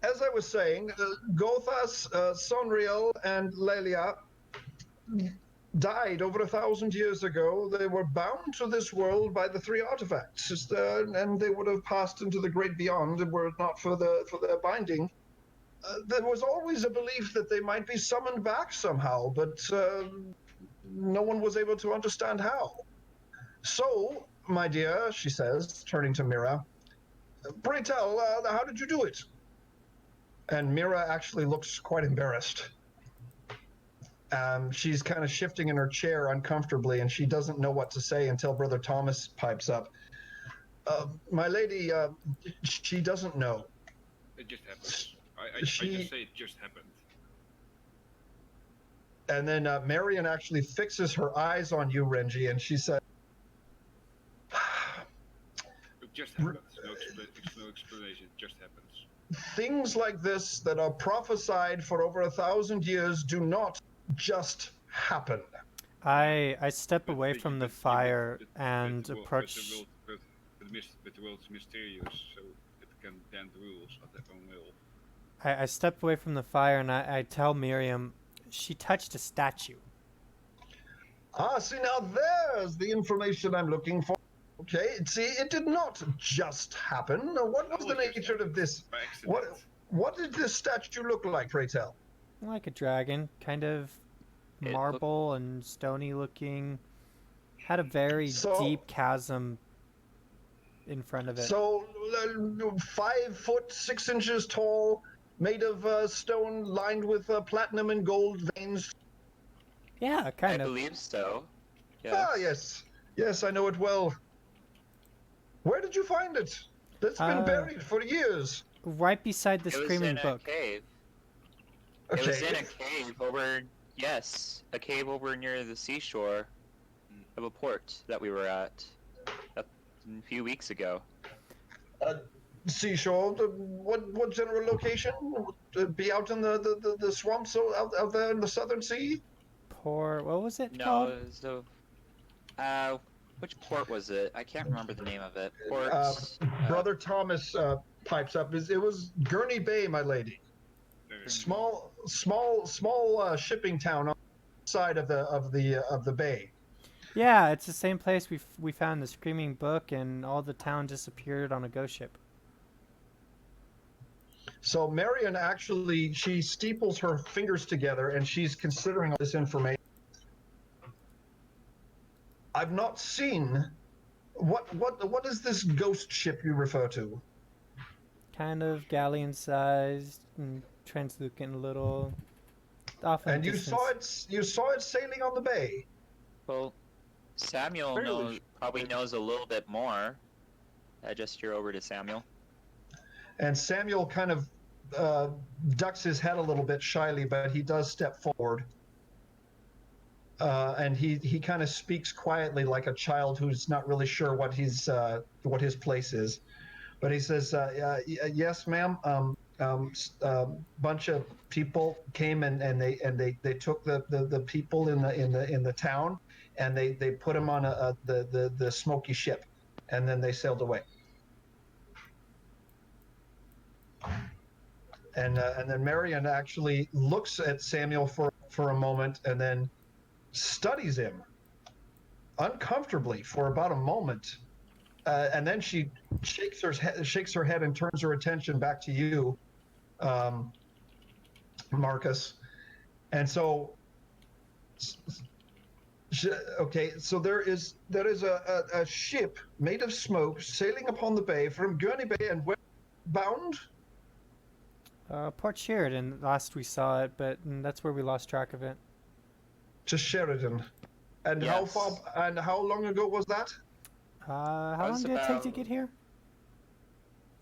As I was saying, Gothas, Sonriel, and Lelia died over 1,000 years ago. They were bound to this world by the three artifacts, and they would have passed into the great beyond were it not for their binding. There was always a belief that they might be summoned back somehow, but no one was able to understand how. So, my dear, she says, turning to Mira, pray tell, how did you do it? And Mira actually looks quite embarrassed. She's kind of shifting in her chair uncomfortably, and she doesn't know what to say until Brother Thomas pipes up. My lady, she doesn't know. It just happened. I just say it just happened. And then Mirian actually fixes her eyes on you, Renji, and she said, It just happens. No explanation. It just happens. things like this that are prophesied for over 1,000 years do not just happen. I step away from the fire and approach. But the world is mysterious, so it can bend the rules at their own will. I step away from the fire and I tell Miriam, she touched a statue. See, now there's the information I'm looking for. Okay, see, it did not just happen. What was the nature of this? By accident. What did this statue look like, pray tell? Like a dragon, kind of It marble and stony looking. Had a very deep chasm in front of it. So, 5 foot 6 inches tall, made of stone lined with platinum and gold veins. Yeah, I kind of. believe so. Yes. Ah, yes. Yes, I know it well. Where did you find it? That's been buried for years. Right beside the It was screaming in a book. cave. Okay. It was in a cave over Yes, a cave over near the seashore of a port that we were at a few weeks ago. Seashore. What general location? Be out in the swamps out there in the Southern Sea. What was it called? No, so which port was it? I can't remember the name of it. Port. Brother Thomas pipes up. It was Gurney Bay, my lady. Very Small shipping town on the side of the bay. Yeah, it's the same place we found the screaming book, and all the town disappeared on a ghost ship. So Mirian actually, she steeples her fingers together and she's considering all this information. I've not seen what is this ghost ship you refer to? Kind of galleon-sized and translucent, little. Off in And the you distance. saw it sailing on the bay. Well, Samuel probably knows a little bit more. I gesture over to Samuel. And Samuel kind of ducks his head a little bit shyly, but he does step forward. And he kind of speaks quietly like a child who's not really sure what his place is. But he says, "Yes, ma'am. Bunch of people came and they took the people in the town and they put them on the smoky ship, and then they sailed away." And then Mirian actually looks at Samuel for a moment and then studies him uncomfortably for about a moment, and then she shakes her head and turns her attention back to you, Marcus. And so, okay, so there is a ship made of smoke sailing upon the bay from Gurney Bay, and where bound? Port Sheridan, last we saw it, but that's where we lost track of it. To Sheridan. And how Yes. far and how long ago was that? How That long was did it take to about- get here?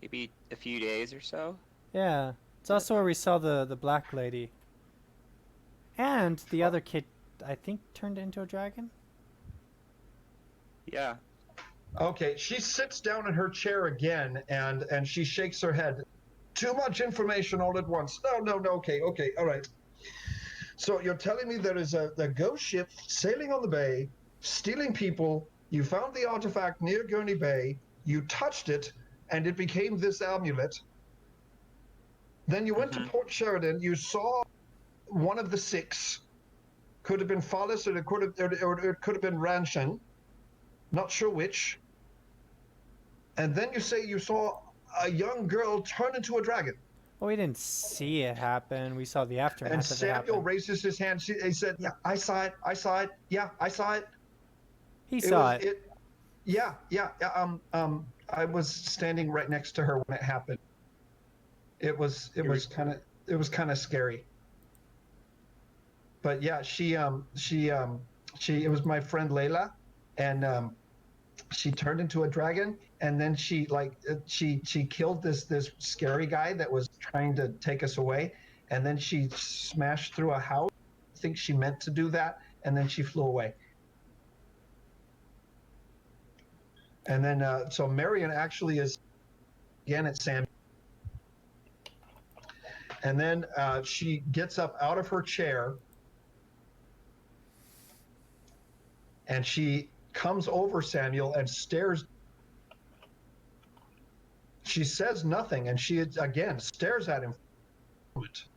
Maybe a few days or so. Yeah, it's also where we saw the black lady. And the other kid, I think, turned into a dragon? Yeah. Okay, she sits down in her chair again and she shakes her head. Too much information all at once. No, okay, all right. So you're telling me there is a ghost ship sailing on the bay, stealing people. You found the artifact near Gurney Bay. You touched it, and it became this amulet. Then you went to Port Sheridan. You saw one of the six. Could have been Follis, or it could have been Ranshan. Not sure which. And then you say you saw a young girl turn into a dragon. Well, we didn't see it happen. We saw the aftermath And of it Samuel happen. raises his hand. He said, "Yeah, I saw it. Yeah, I saw it. He saw it. Yeah. I was standing right next to her when it happened. It was kind of scary. But yeah, it was my friend Layla, and she turned into a dragon, and then she killed this scary guy that was trying to take us away, and then she smashed through a house. I think she meant to do that, and then she flew away. And then so Mirian actually is again at Sam, and then she gets up out of her chair and she comes over Samuel and stares. She says nothing, and she again stares at him.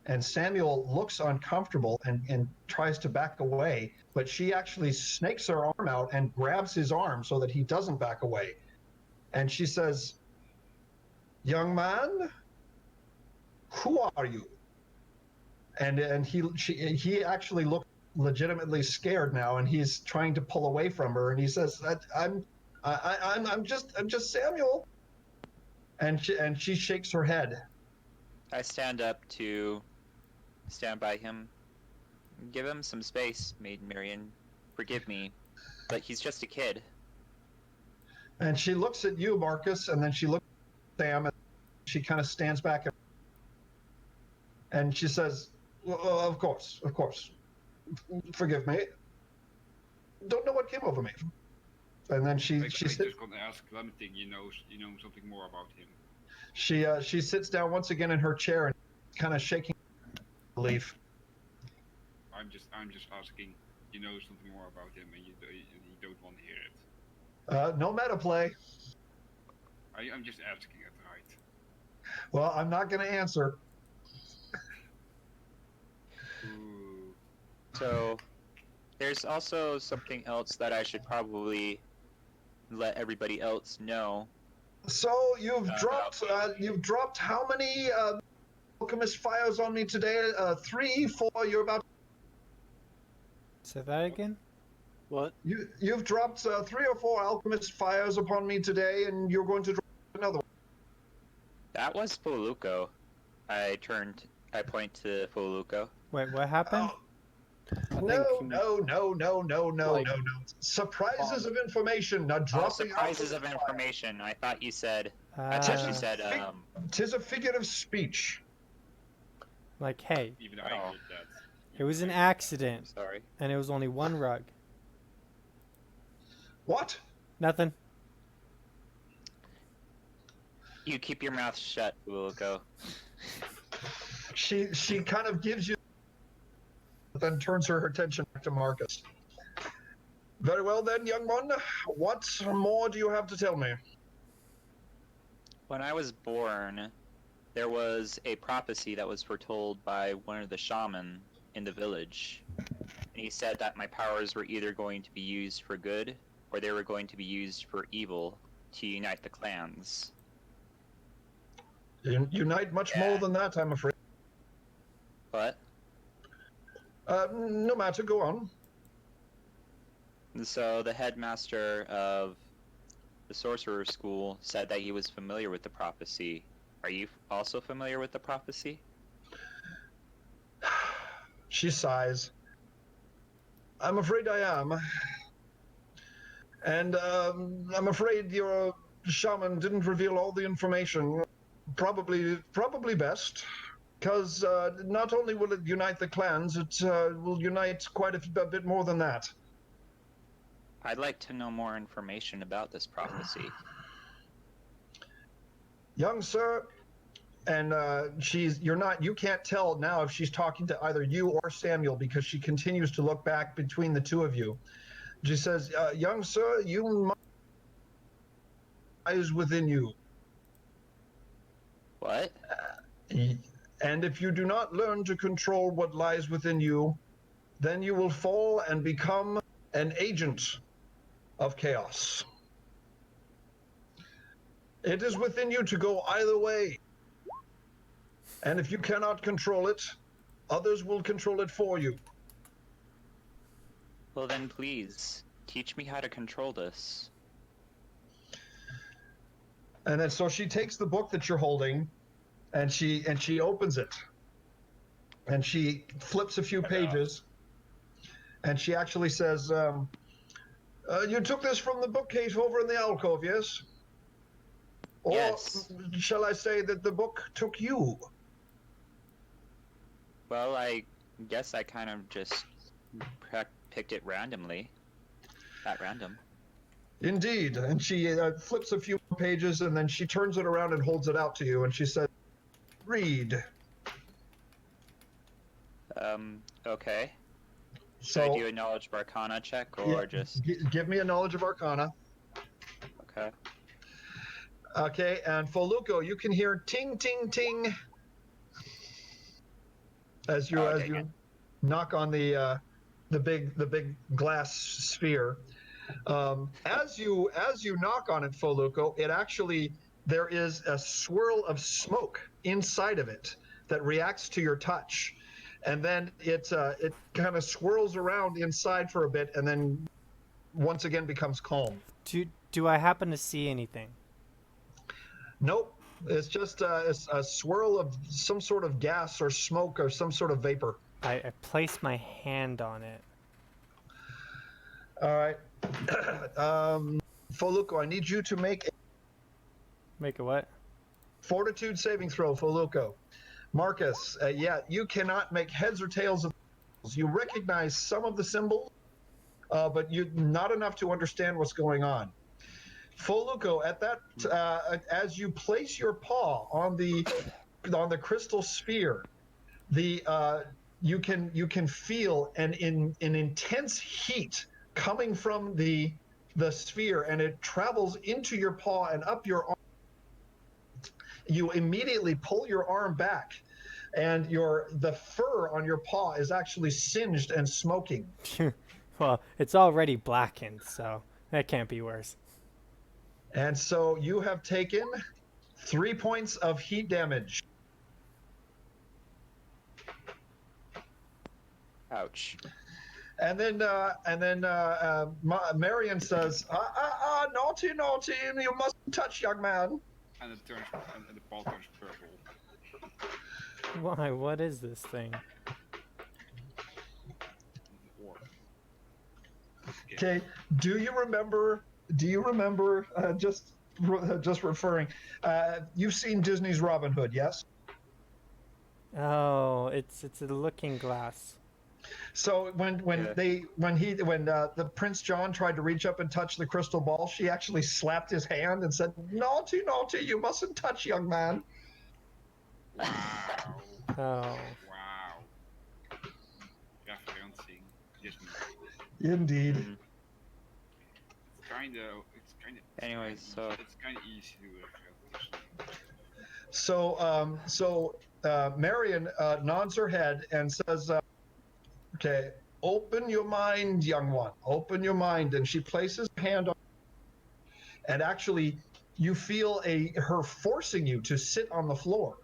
And Samuel looks uncomfortable and tries to back away, but she actually snakes her arm out and grabs his arm so that he doesn't back away. And she says, "Young man, who are you?" And he actually looks legitimately scared now, and he's trying to pull away from her, and he says, I'm just Samuel." And she shakes her head. I stand up to stand by him. Give him some space, Maiden Mirian. Forgive me, but he's just a kid. And she looks at you, Marcus, and then she looks at Sam, and she kind of stands back and she says, "Well, of course. forgive me. Don't know what came over me. And then I she just sits. gonna ask Clementine. You know something more about him. She sits down once again in her chair and kind of shaking relief. I'm just asking. You know something more about him, and you don't want to hear it. No meta play. I'm just asking it, right? Well, I'm not going to answer. Ooh. So, there's also something else that I should probably let everybody else know. So you've dropped how many alchemist fires on me today? 3, 4. You're about. Say that again? What? You've dropped 3 or 4 alchemist fires upon me today, and you're going to drop another one. That was Fuluko. I point to Fuluko. Wait, what happened? I No. Like- Surprises of information. Not Oh, dropping surprises of alchemist fire. information. I thought you said. I thought she said. Tis a figurative speech. Like, hey, Even I Oh. heard that. it was an accident, Sorry. and it was only one rug. What? Nothing. You keep your mouth shut, Fuluko. She kind of gives you, then turns her attention back to Marcus. Very well then, young one. What more do you have to tell me? When I was born, there was a prophecy that was foretold by one of the shaman in the village. And he said that my powers were either going to be used for good, or they were going to be used for evil to unite the clans. Unite much more than that, I'm afraid. But No matter, go on. and so the headmaster of the sorcerer school said that he was familiar with the prophecy. Are you also familiar with the prophecy? She sighs. I'm afraid I am. And I'm afraid your shaman didn't reveal all the information. Probably best. Because not only will it unite the clans, it will unite quite a bit more than that. I'd like to know more information about this prophecy. Young sir, and you can't tell now if she's talking to either you or Samuel because she continues to look back between the two of you. She says, young sir, you lies within you. What? And if you do not learn to control what lies within you, then you will fall and become an agent of chaos. It is within you to go either way. And if you cannot control it, others will control it for you. Well then please, teach me how to control this. And then so she takes the book that you're holding and she opens it. And she flips a few pages. And she actually says, you took this from the bookcase over in the alcove, yes? Or Yes. shall I say that the book took you? Well, I guess I kind of just picked it randomly. At random. Indeed. And she flips a few pages and then she turns it around and holds it out to you and she says, read. Okay. Should So, I do a knowledge of arcana check or yeah, just... give me a knowledge of arcana. Okay. Okay, and Foluco, you can hear ting, ting, ting as you knock on the big glass sphere. As you knock on it, Foluco, it actually there is a swirl of smoke inside of it that reacts to your touch, and then it kind of swirls around inside for a bit, and then once again becomes calm. Do I happen to see anything? Nope. It's just a swirl of some sort of gas or smoke or some sort of vapor. I place my hand on it. All right. Foluco, I need you to make a Make a what? fortitude saving throw, Foluco. Marcus, you cannot make heads or tails of You recognize some of the symbols, but you not enough to understand what's going on. Foluco, at that as you place your paw on the crystal sphere, you can feel an intense heat coming from the sphere, and it travels into your paw and up your arm. You immediately pull your arm back, and the fur on your paw is actually singed and smoking. Well, it's already blackened, so that can't be worse. And so you have taken 3 points of heat damage. Ouch. And then Mirian says, naughty, naughty, you mustn't touch, young man. And it turns, and the ball turns purple. Why? What is this thing? Or Okay. Do you remember? Just referring. You've seen Disney's Robin Hood, yes? Oh, it's a looking glass. So when the Prince John tried to reach up and touch the crystal ball, she actually slapped his hand and said, "Naughty, naughty, you mustn't touch, young man." wow, Oh. wow. Referencing Disney. Indeed. It's kind of. Anyways, so It's kind of easy to reference So Marion nods her head and says, "Okay, open your mind, young one. Open your mind." And she places her hand on, and actually, you feel her forcing you to sit on the floor.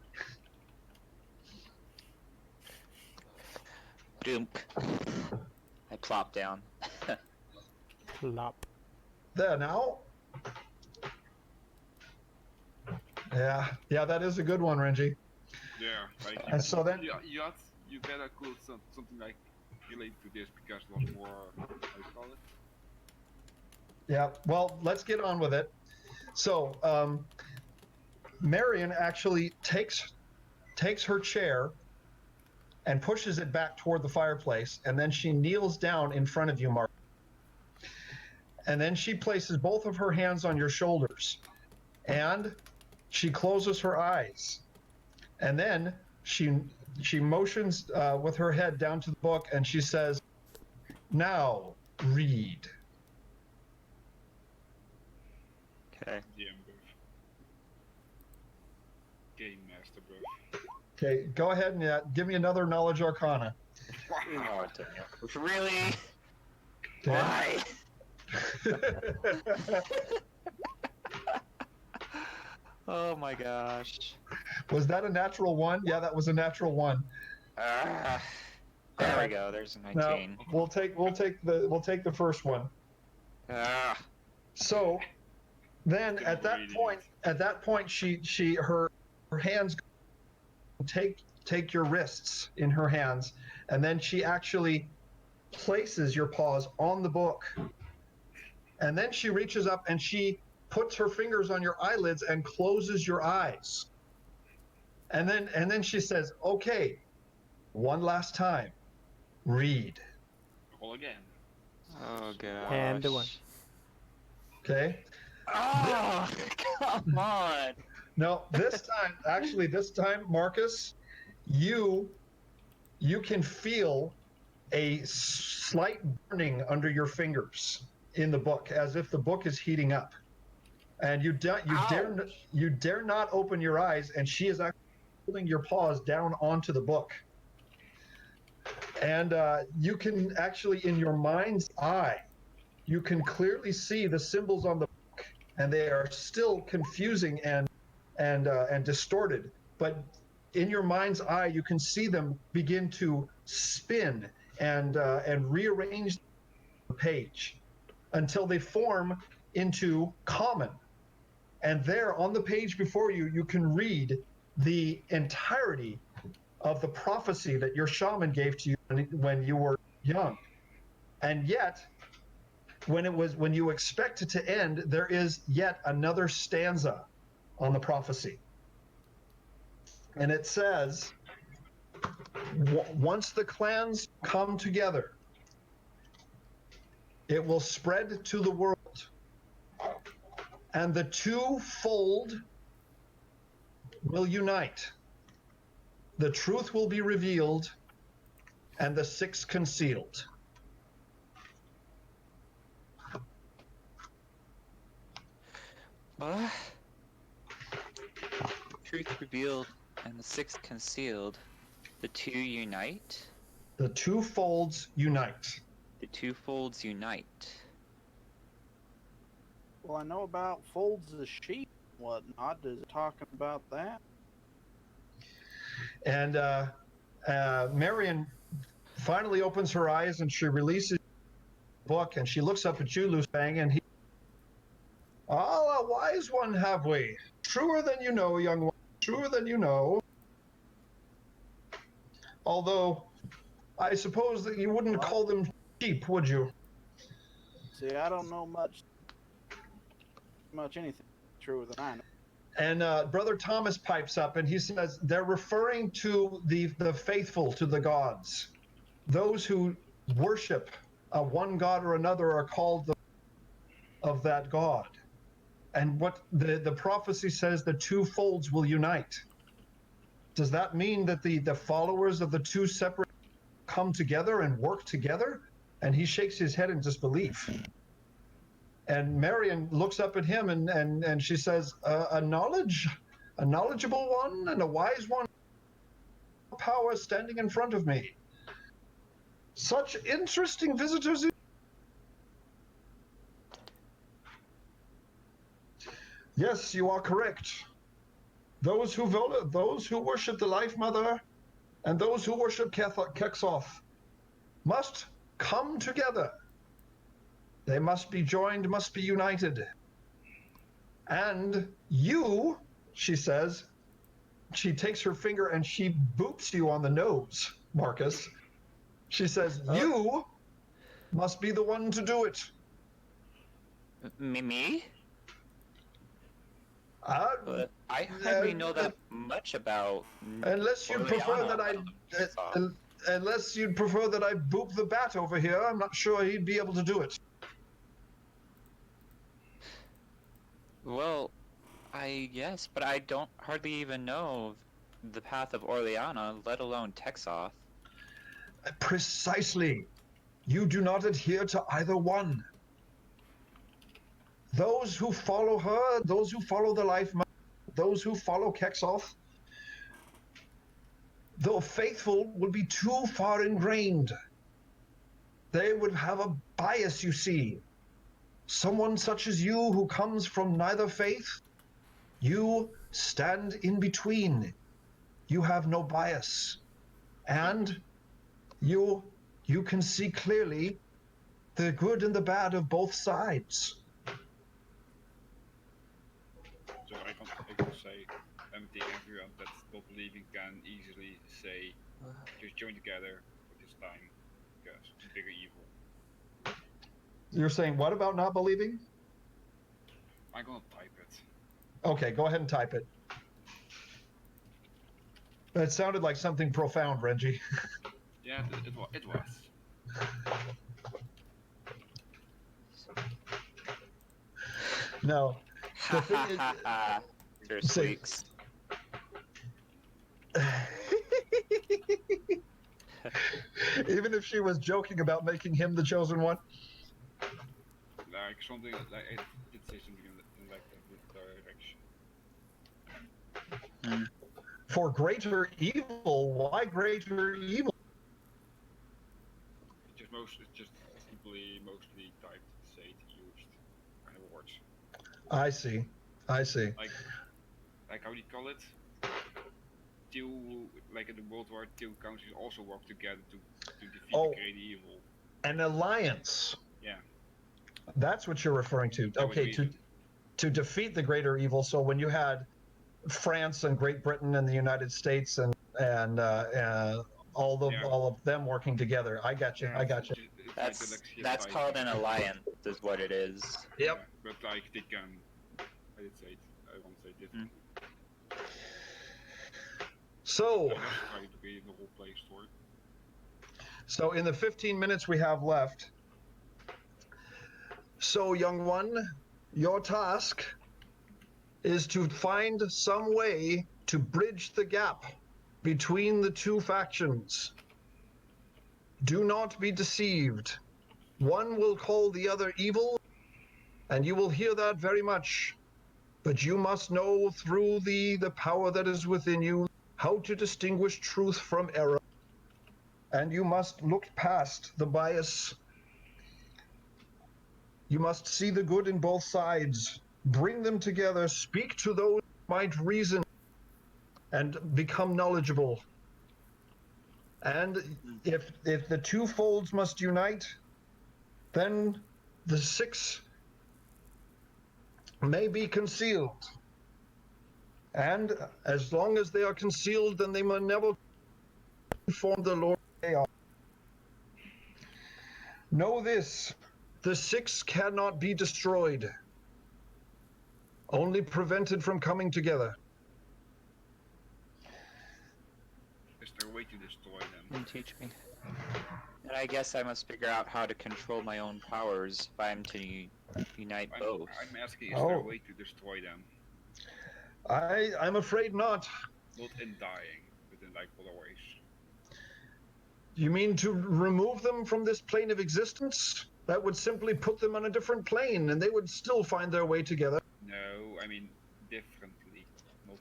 Doomp. I plop down. Plop. There now. Yeah, that is a good one, Renji. Yeah, like And so then, you better call something like related to this because it was more, how do you call it? yeah. Well, let's get on with it. So, Marion actually takes her chair and pushes it back toward the fireplace, and then she kneels down in front of you, Mark. And then she places both of her hands on your shoulders, and she closes her eyes, and then she motions with her head down to the book, and she says, "Now read." Okay. DM buff. Game master buff. Okay, go ahead and give me another knowledge arcana. Oh, damn it. Really? Okay. Why? Oh my gosh. Was that a natural one? Yeah, that was a natural one. There we go. There's a Now 19. we'll take the first one. So then at that point her hands take your wrists in her hands, and then she actually places your paws on the book, and then she reaches up and she puts her fingers on your eyelids and closes your eyes, and then she says, "Okay, one last time, read." Roll again. Oh gosh. And one. Okay. Oh, come on. No, this time, Marcus, you can feel a slight burning under your fingers in the book, as if the book is heating up, and you dare not open your eyes, and she is actually holding your paws down onto the book, and you can actually, in your mind's eye, you can clearly see the symbols on the book, and they are still confusing and distorted, but in your mind's eye, you can see them begin to spin and rearrange the page until they form into common. And there on the page before you, you can read the entirety of the prophecy that your shaman gave to you when you were young. And yet, when you expect it to end, there is yet another stanza on the prophecy. And it says, Once the clans come together, it will spread to the world. And the twofold will unite. The truth will be revealed, and the six concealed. What? Truth revealed and the six concealed. The two unite? The two folds unite. The two folds unite. Well, I know about folds of sheep and whatnot. Does it talk about that? And Mirian finally opens her eyes and she releases the book and she looks up at you, Lusang, and he, a wise one have we. Truer than you know, young one. Truer than you know. Although, I suppose that you wouldn't call them sheep, would you? See, I don't know much anything truer than I know. And Brother Thomas pipes up and he says they're referring to the faithful, to the gods. Those who worship one god or another are called of that god. And what the prophecy says, the two folds will unite. Does that mean that the followers of the two separate come together and work together? And he shakes his head in disbelief. And Mirian looks up at him and she says, a knowledgeable one and a wise one, power standing in front of me. Such interesting visitors. Yes, you are correct. Those who worship the Life Mother and those who worship Kexoth must come together. They must be joined, must be united. And you, she says, she takes her finger and she boops you on the nose, Marcus. She says, you must be the one to do it. Me? I hardly know that much about. Unless you'd prefer that unless you'd prefer that I boop the bat over here, I'm not sure he'd be able to do it. Well, I guess, but I don't hardly even know the path of Orleana, let alone Texoth. Precisely. You do not adhere to either one. Those who follow her, those who follow the Life Mother, those who follow Kexoth, though faithful, would be too far ingrained. They would have a bias, you see. Someone such as you who comes from neither faith, you stand in between. You have no bias. And you can see clearly the good and the bad of both sides. So I can say everything everyone that's not believing can easily say just join together for this time because it's a bigger evil. You're saying what about not believing? I'm gonna type it. Okay, go ahead and type it. That sounded like something profound, Renji. Yeah, it was. No. The thing is, Your say- squeaks. even if she was joking about making him the chosen one. Like something like I did say something in like this direction. For greater evil, why greater evil? It's just simply mostly typed, said, used kind of words. I see. Like how do you call it? Two, like in the World War II, countries also work together to defeat the great evil. An alliance. Yeah. That's what you're referring to. That would Okay, be to defeat the greater evil. So when you had France and Great Britain and the United States and all of them working together, I got you. That's called an alliance, is what it is. Yep. Yeah, but like they can, I did say it. I won't say differently. So, Let's try to be in the whole play story. so in the 15 minutes we have left, so young one, your task is to find some way to bridge the gap between the two factions. Do not be deceived. One will call the other evil, and you will hear that very much. But you must know through the power that is within you how to distinguish truth from error. And you must look past the bias. You must see the good in both sides, bring them together, speak to those who might reason, and become knowledgeable. And if the two folds must unite, then the six may be concealed. And as long as they are concealed, then they may never inform the Lord they are. Know this, the six cannot be destroyed, only prevented from coming together. Is there a way to destroy them? And teach me. And I guess I must figure out how to control my own powers if I'm to unite both. I'm asking, is there a way to destroy them? I'm afraid not. Not in dying, but in like other ways. You mean to remove them from this plane of existence? That would simply put them on a different plane, and they would still find their way together. No, I mean differently. Not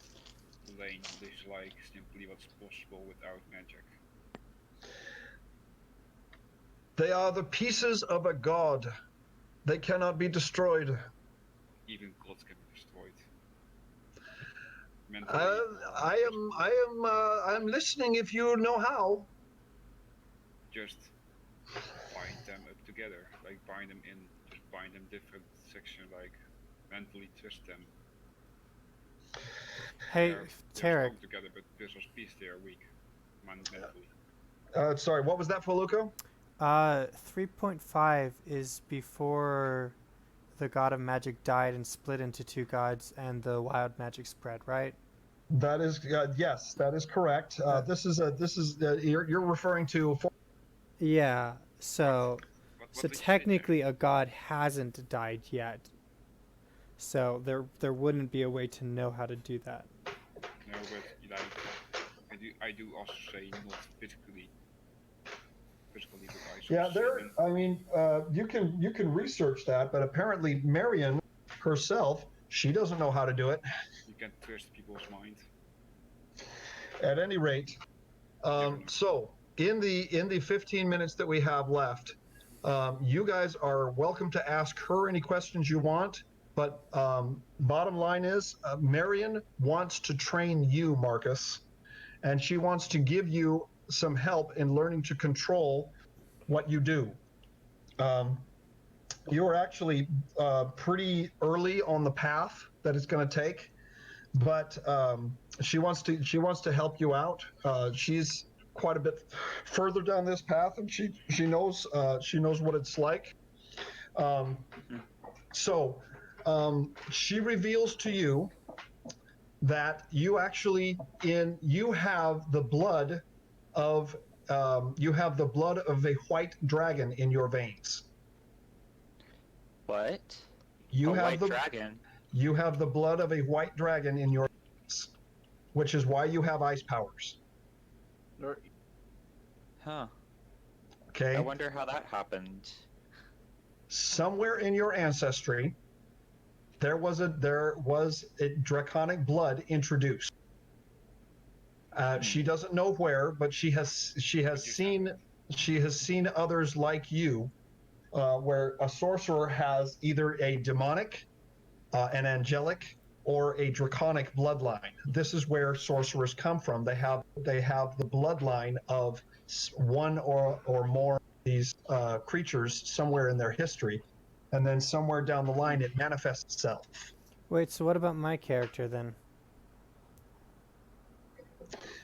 plain. This is like simply what's possible without magic. They are the pieces of a god. They cannot be destroyed. Even gods can be destroyed. Mentally, I'm listening if you know how. just bind them up together, like bind them in, just bind them different section, like mentally twist them. Hey, They're Tarek. strong together, but visual speech they are weak, mentally. Sorry, what was that for, Luco? 3.5 is before the god of magic died and split into two gods and the wild magic spread, right? That is yes, that is correct. You're referring to. Yeah. So What so did you say, technically a god hasn't died yet. So there wouldn't be a way to know how to do that. Jack? No, but like I do also say not physically, but I Yeah, also there. say them. I mean, you can research that, but apparently Mirian herself, she doesn't know how to do it. You can twist people's mind. At any rate, so in the 15 minutes that we have left, you guys are welcome to ask her any questions you want. But bottom line is, Mirian wants to train you, Marcus, and she wants to give you some help in learning to control what you do. You are actually pretty early on the path that it's going to take, but she wants to help you out. She's quite a bit further down this path, and she knows what it's like. So she reveals to you that you actually you have the blood of a white dragon in your veins. What? You a have white the dragon? You have the blood of a white dragon in your veins, which is why you have ice powers. Huh. Okay. I wonder how that happened. Somewhere in your ancestry, there was a draconic blood introduced. She doesn't know where, but she has seen others like you, where a sorcerer has either a demonic, an angelic, or a draconic bloodline. This is where sorcerers come from. They have the bloodline of one or more of these creatures somewhere in their history, and then somewhere down the line it manifests itself. Wait, so what about my character then?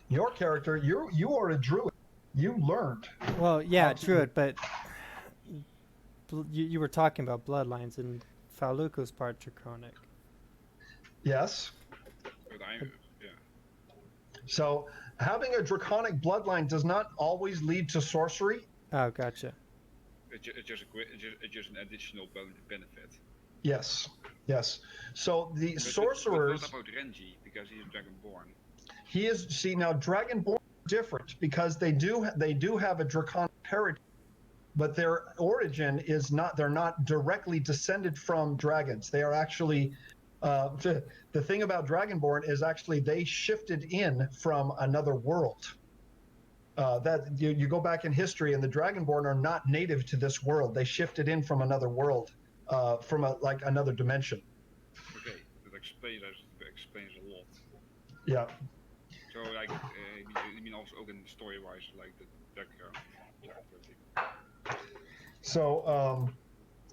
Your character, you are a druid. You learned. Well, yeah, druid, but you were talking about bloodlines, and Faluco's part draconic. Yes. But I'm, yeah. So having a draconic bloodline does not always lead to sorcery. Oh, gotcha. It's just an additional benefit. Yes, yes. So the But sorcerers, what about Renji? Because he's Dragonborn. he is, see, now Dragonborn are different because they do have a draconic heritage, but their origin is not, they're not directly descended from dragons. They are actually, the thing about Dragonborn is actually they shifted in from another world. That you go back in history, and the Dragonborn are not native to this world. They shifted in from another world, from like another dimension. Okay, that explains a lot. Yeah. So like, I mean also in story-wise, like the background. So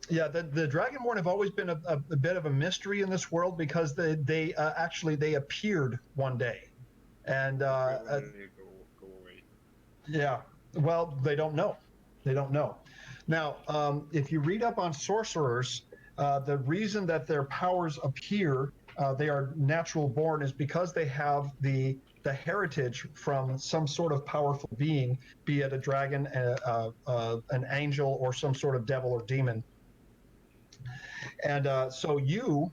yeah, the Dragonborn have always been a bit of a mystery in this world because they actually they appeared one day, and Go away. yeah, well, they don't know. They don't know. Now, if you read up on sorcerers, the reason that their powers appear, they are natural born, is because they have the heritage from some sort of powerful being, be it a dragon, an angel, or some sort of devil or demon. And so you,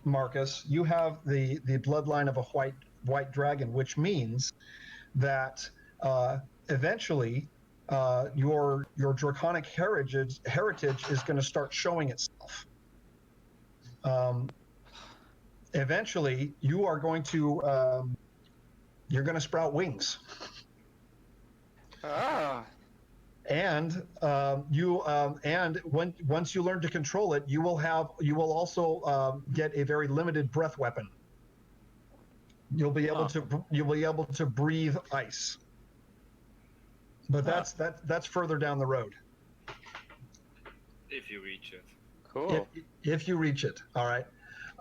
Marcus, you have the bloodline of a white dragon, which means that eventually your draconic heritage is going to start showing itself. Eventually, you are going to you're going to sprout wings, and once you learn to control it, you will also get a very limited breath weapon. You'll be able to breathe ice. But that's further down the road. If you reach it. Cool. If you reach it, all right.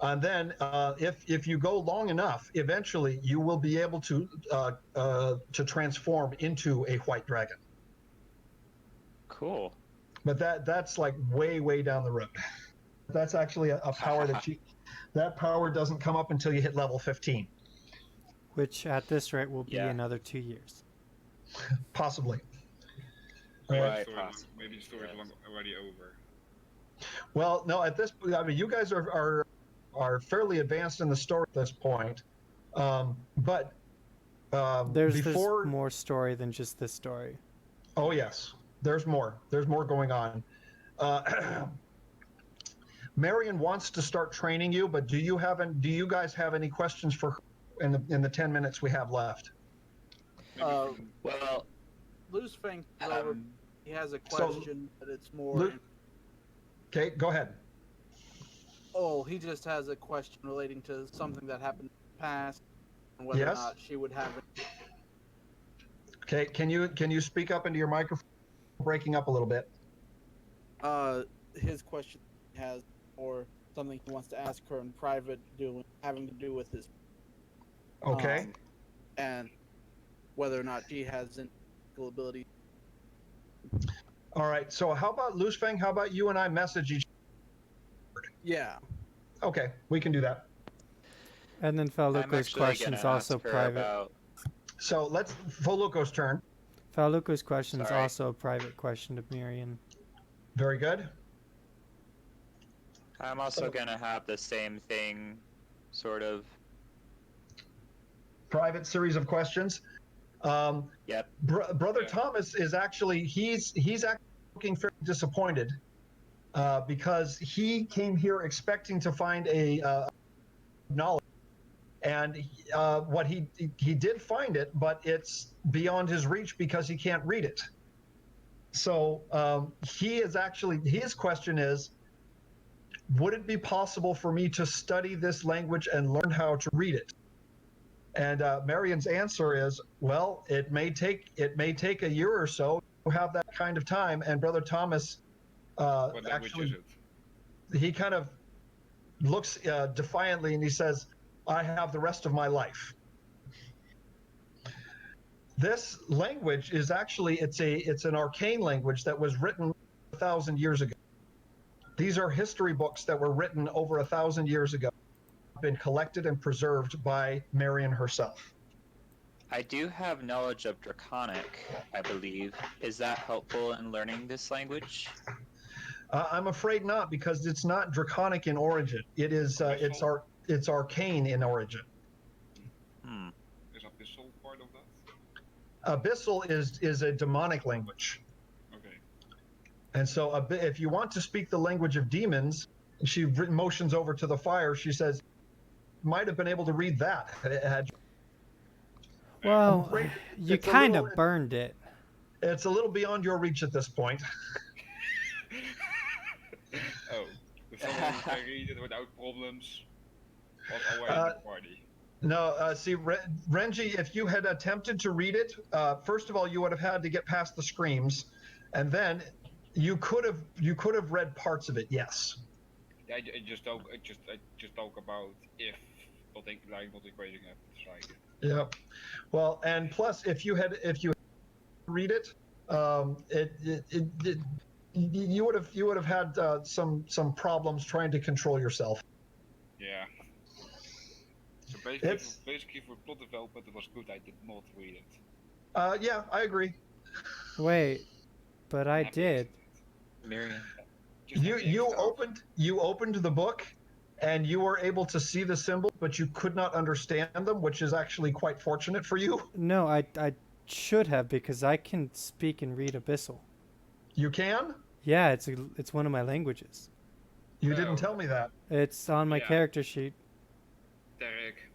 And then if you go long enough, eventually you will be able to transform into a white dragon. Cool. But that's like way down the road. That's actually a power that power doesn't come up until you hit level 15. Which at this rate will be Yeah. another 2 years. Possibly. Right, Maybe the story is already over. Well, no, at this point, I mean, you guys are fairly advanced in the story at this point. But There's before more story than just this story. Oh yes, there's more. There's more going on. Mirian wants to start training you, but do you guys have any questions for her in the 10 minutes we have left? Well, Loose Fang, he has a question, but it's more. Okay, go ahead. Oh, he just has a question relating to something that happened in the past, and whether or not she would have it. Okay, can you speak up into your microphone? Breaking up a little bit. His question has or something he wants to ask her in private, having to do with his. Okay. And whether or not she has an ability. All right. So how about Loose Fang? How about you and I message each other? Yeah. Okay, we can do that. And then Faluco's question is also private. So let's Faluco's turn. Faluco's question is also a private question to Mirian. Very good. I'm also gonna have the same thing, sort of. Private series of questions. Yep. Brother Thomas is actually he's actually looking fairly disappointed because he came here expecting to find a knowledge, and what he did find it, but it's beyond his reach because he can't read it. So his question is, would it be possible for me to study this language and learn how to read it? And Mirian's answer is, well, it may take a year or so to have that kind of time. And Brother Thomas actually, he kind of looks defiantly and he says, I have the rest of my life. This language is actually, it's an arcane language that was written 1,000 years ago. These are history books that were written over 1,000 years ago, been collected and preserved by Mirian herself. I do have knowledge of Draconic, I believe. Is that helpful in learning this language? I'm afraid not, because it's not draconic in origin. It is. It's arcane in origin. Hmm. Is Abyssal part of that? Abyssal is a demonic language, Okay. and so if you want to speak the language of demons, she motions over to the fire. She says, "Might have been able to read that." Well, afraid you it's a kind little- of burned it. It's a little beyond your reach at this point. Oh, if someone who can read it without problems was already in the party. No, see, Renji, if you had attempted to read it, first of all, you would have had to get past the screams, and then you could have read parts of it. Yes. Yeah, I just talk about if not integrating it. It's like Yeah. Well, and plus, if you read it, you would have had some problems trying to control yourself. yeah. So basically for plot development, it was good I did not read it. Yeah, I agree. Wait, but I Happy did. accident. Mirian. Just happy accident. You opened the book, and you were able to see the symbols, but you could not understand them, which is actually quite fortunate for you. No, I should have, because I can speak and read Abyssal. You can? Yeah, it's one of my languages. You Oh. didn't tell me that. It's on my Yeah. character sheet. Derek.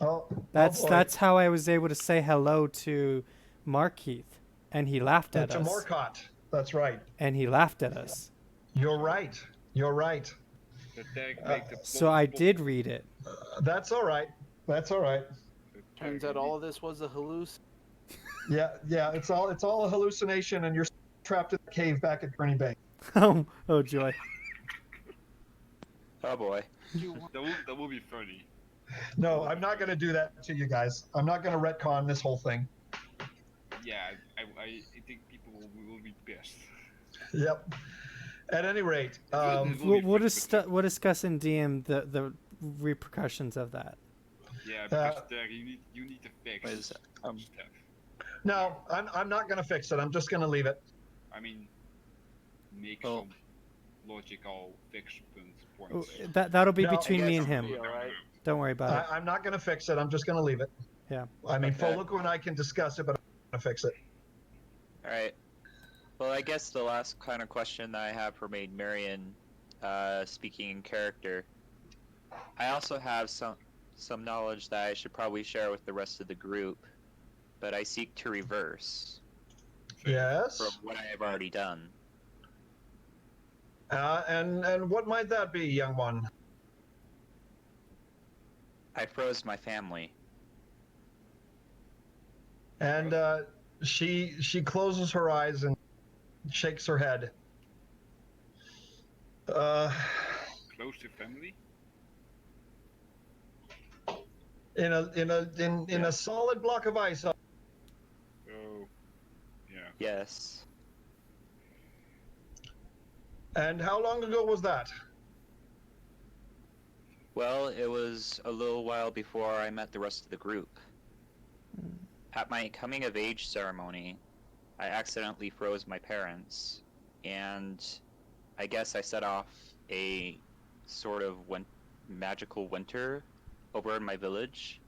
Oh, That's boy. that's how I was able to say hello to Markeith, and he laughed at To us. Morcott. That's right. And he laughed at us. You're right. You're right. The Derek make the plot, So I did read it. That's all right. That's all right. Turns out all of this was a hallucination. Yeah. It's all a hallucination, and you're trapped in the cave back at Gurney Bay. Oh joy. Oh boy. That will be funny. No, I'm not going to do that to you guys. I'm not going to retcon this whole thing. Yeah, I think people will be pissed. Yep. At any rate, We'll discuss in DM the repercussions of that. Yeah, because Derek, you need to fix What is that? stuff. no, I'm not going to fix it. I'm just going to leave it. I mean, make Oh. some logical fix Oh, points. that'll be No, between I me guess and him. Be all right. Don't worry about it. I'm not going to fix it. I'm just going to leave it. Yeah. I mean, Okay. Foluku and I can discuss it, but I'm going to fix it. Alright. Well, I guess the last kind of question that I have for Maid Mirian, speaking in character. I also have some knowledge that I should probably share with the rest of the group, but I seek to reverse Yes. from what I have already done. And what might that be, young one? I froze my family. And she closes her eyes and shakes her head. Close to family. In a solid block of ice. Oh, yeah. Yes. And how long ago was that? Well, it was a little while before I met the rest of the group. At my coming of age ceremony, I accidentally froze my parents, and I guess I set off a sort of magical winter over in my village,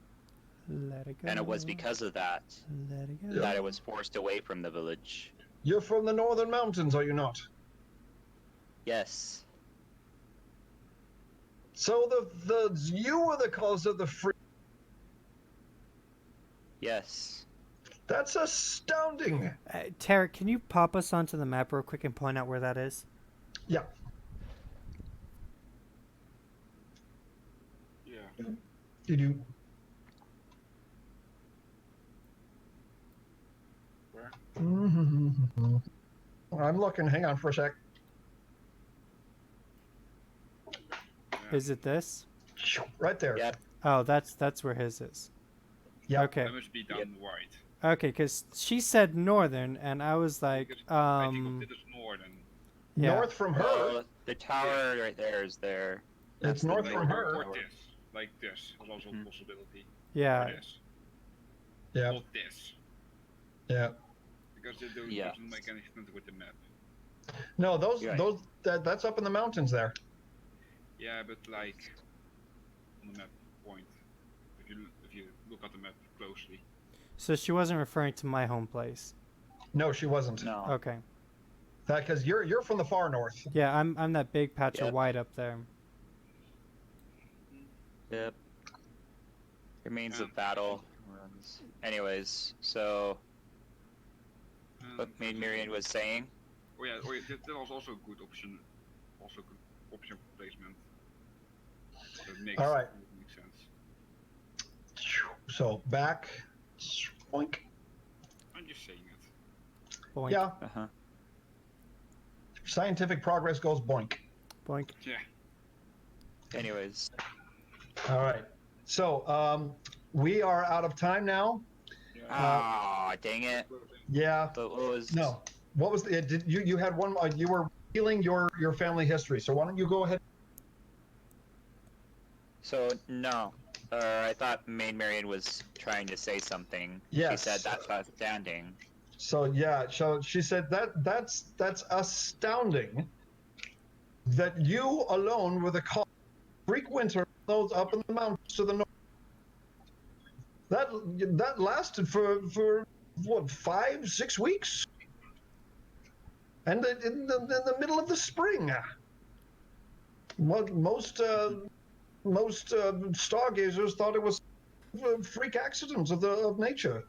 Let it go. and it was because of that Let it go. that I was forced away from the village. You're from the northern mountains, are you not? Yes. So you were the cause of the free. Yes. That's astounding. Tarek, can you pop us onto the map real quick and point out where that is? Yeah. Yeah. Did you? Where? I'm looking. Hang on for a sec. Yeah. Is it this? Right there. Yep. Oh, that's where his is. Yeah. Okay. That must be down right. Okay, because she said northern, and I was like, Because I think it is northern. yeah. North from her. Well, the tower right there is there. It's north from her. Or this, like this, was also a possibility. Yeah. Or this. Yeah. Not this. Yeah. Because they don't Yeah. doesn't make any sense with the map. No, Right. that's up in the mountains there. Yeah, but like on the map point, if you look at the map closely. So she wasn't referring to my home place. No, she wasn't. No. Okay. Because you're from the far north. Yeah, I'm that big patch of Yep. white up there. Yep. Remains Um, of battle runs. Anyways, so what Mirian was saying. Oh yeah, that was also a good option. Also good option placement. That makes All right. makes sense. So back. Boink. I'm just saying it. Boink. Yeah. Uh-huh. Scientific progress goes boink. Boink. Yeah. Anyways, All right. So we are out of time now. ah, dang it. Yeah. But what was No. What was the? Did you had one? You were healing your family history. So why don't you go ahead? So no. I thought Mirian was trying to say something. Yes. She said that's outstanding. So yeah. So she said that's astounding. That you alone were the cause of freak winter those up in the mountains to the north. That lasted for what 5-6 weeks, and in the middle of the spring. Most stargazers thought it was a freak accident of nature.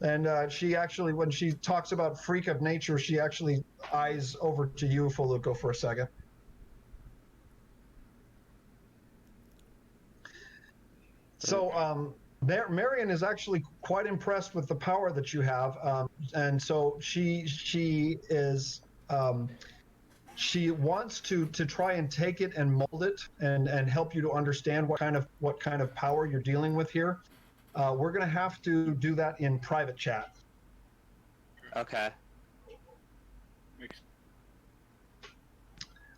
And she actually, when she talks about freak of nature, she actually eyes over to you, Foluco, for a second. So Mirian is actually quite impressed with the power that you have, and so she is she wants to try and take it and mold it and help you to understand what kind of power you're dealing with here. We're going to have to do that in private chat. Okay.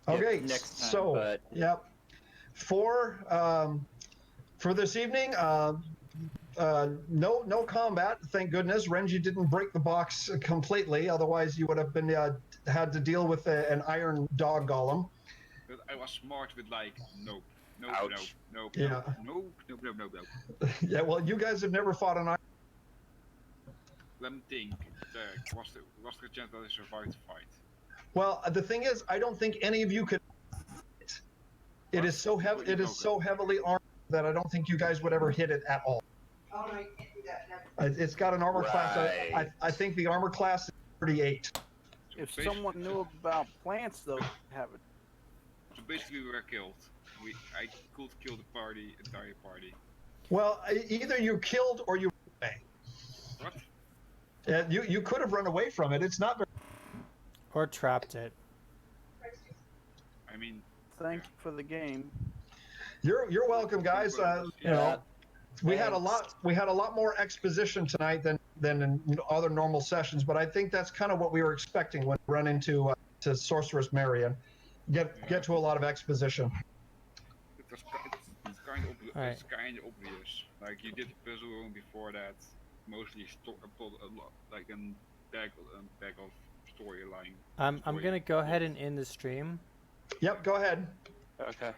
Okay. Next time, So but yep. For this evening, no combat, thank goodness. Renji didn't break the box completely, otherwise you would have been had to deal with an iron dog golem. But I was smart with like nope, Ouch. nope. Yeah, well, you guys have never fought an iron. Let me think. Was there a chance that I survived the fight? Well, the thing is, I don't think any of you could. It is so heavy. It is so heavily armed that I don't think you guys would ever hit it at all. Oh no, you can't do that. It's got an armor class. Right. I think the armor class is 38. So If someone knew about plants, though, have it. So basically, we were killed. I could kill the entire party. Well, either you killed or you ran What? away. You could have run away from it. It's not very. Or trapped it. I mean, Thank you for the game. You're welcome, guys. You know, we had a Thanks. lot more exposition tonight than in other normal sessions, but I think that's kind of what we were expecting when we run into to Sorceress Mirian. Get to a lot of exposition. it's kind of Alright. it's kind of obvious. Like you did the puzzle room before that, mostly a lot like a bag of storyline. I'm gonna go ahead and end the stream. Yep, go ahead. Okay.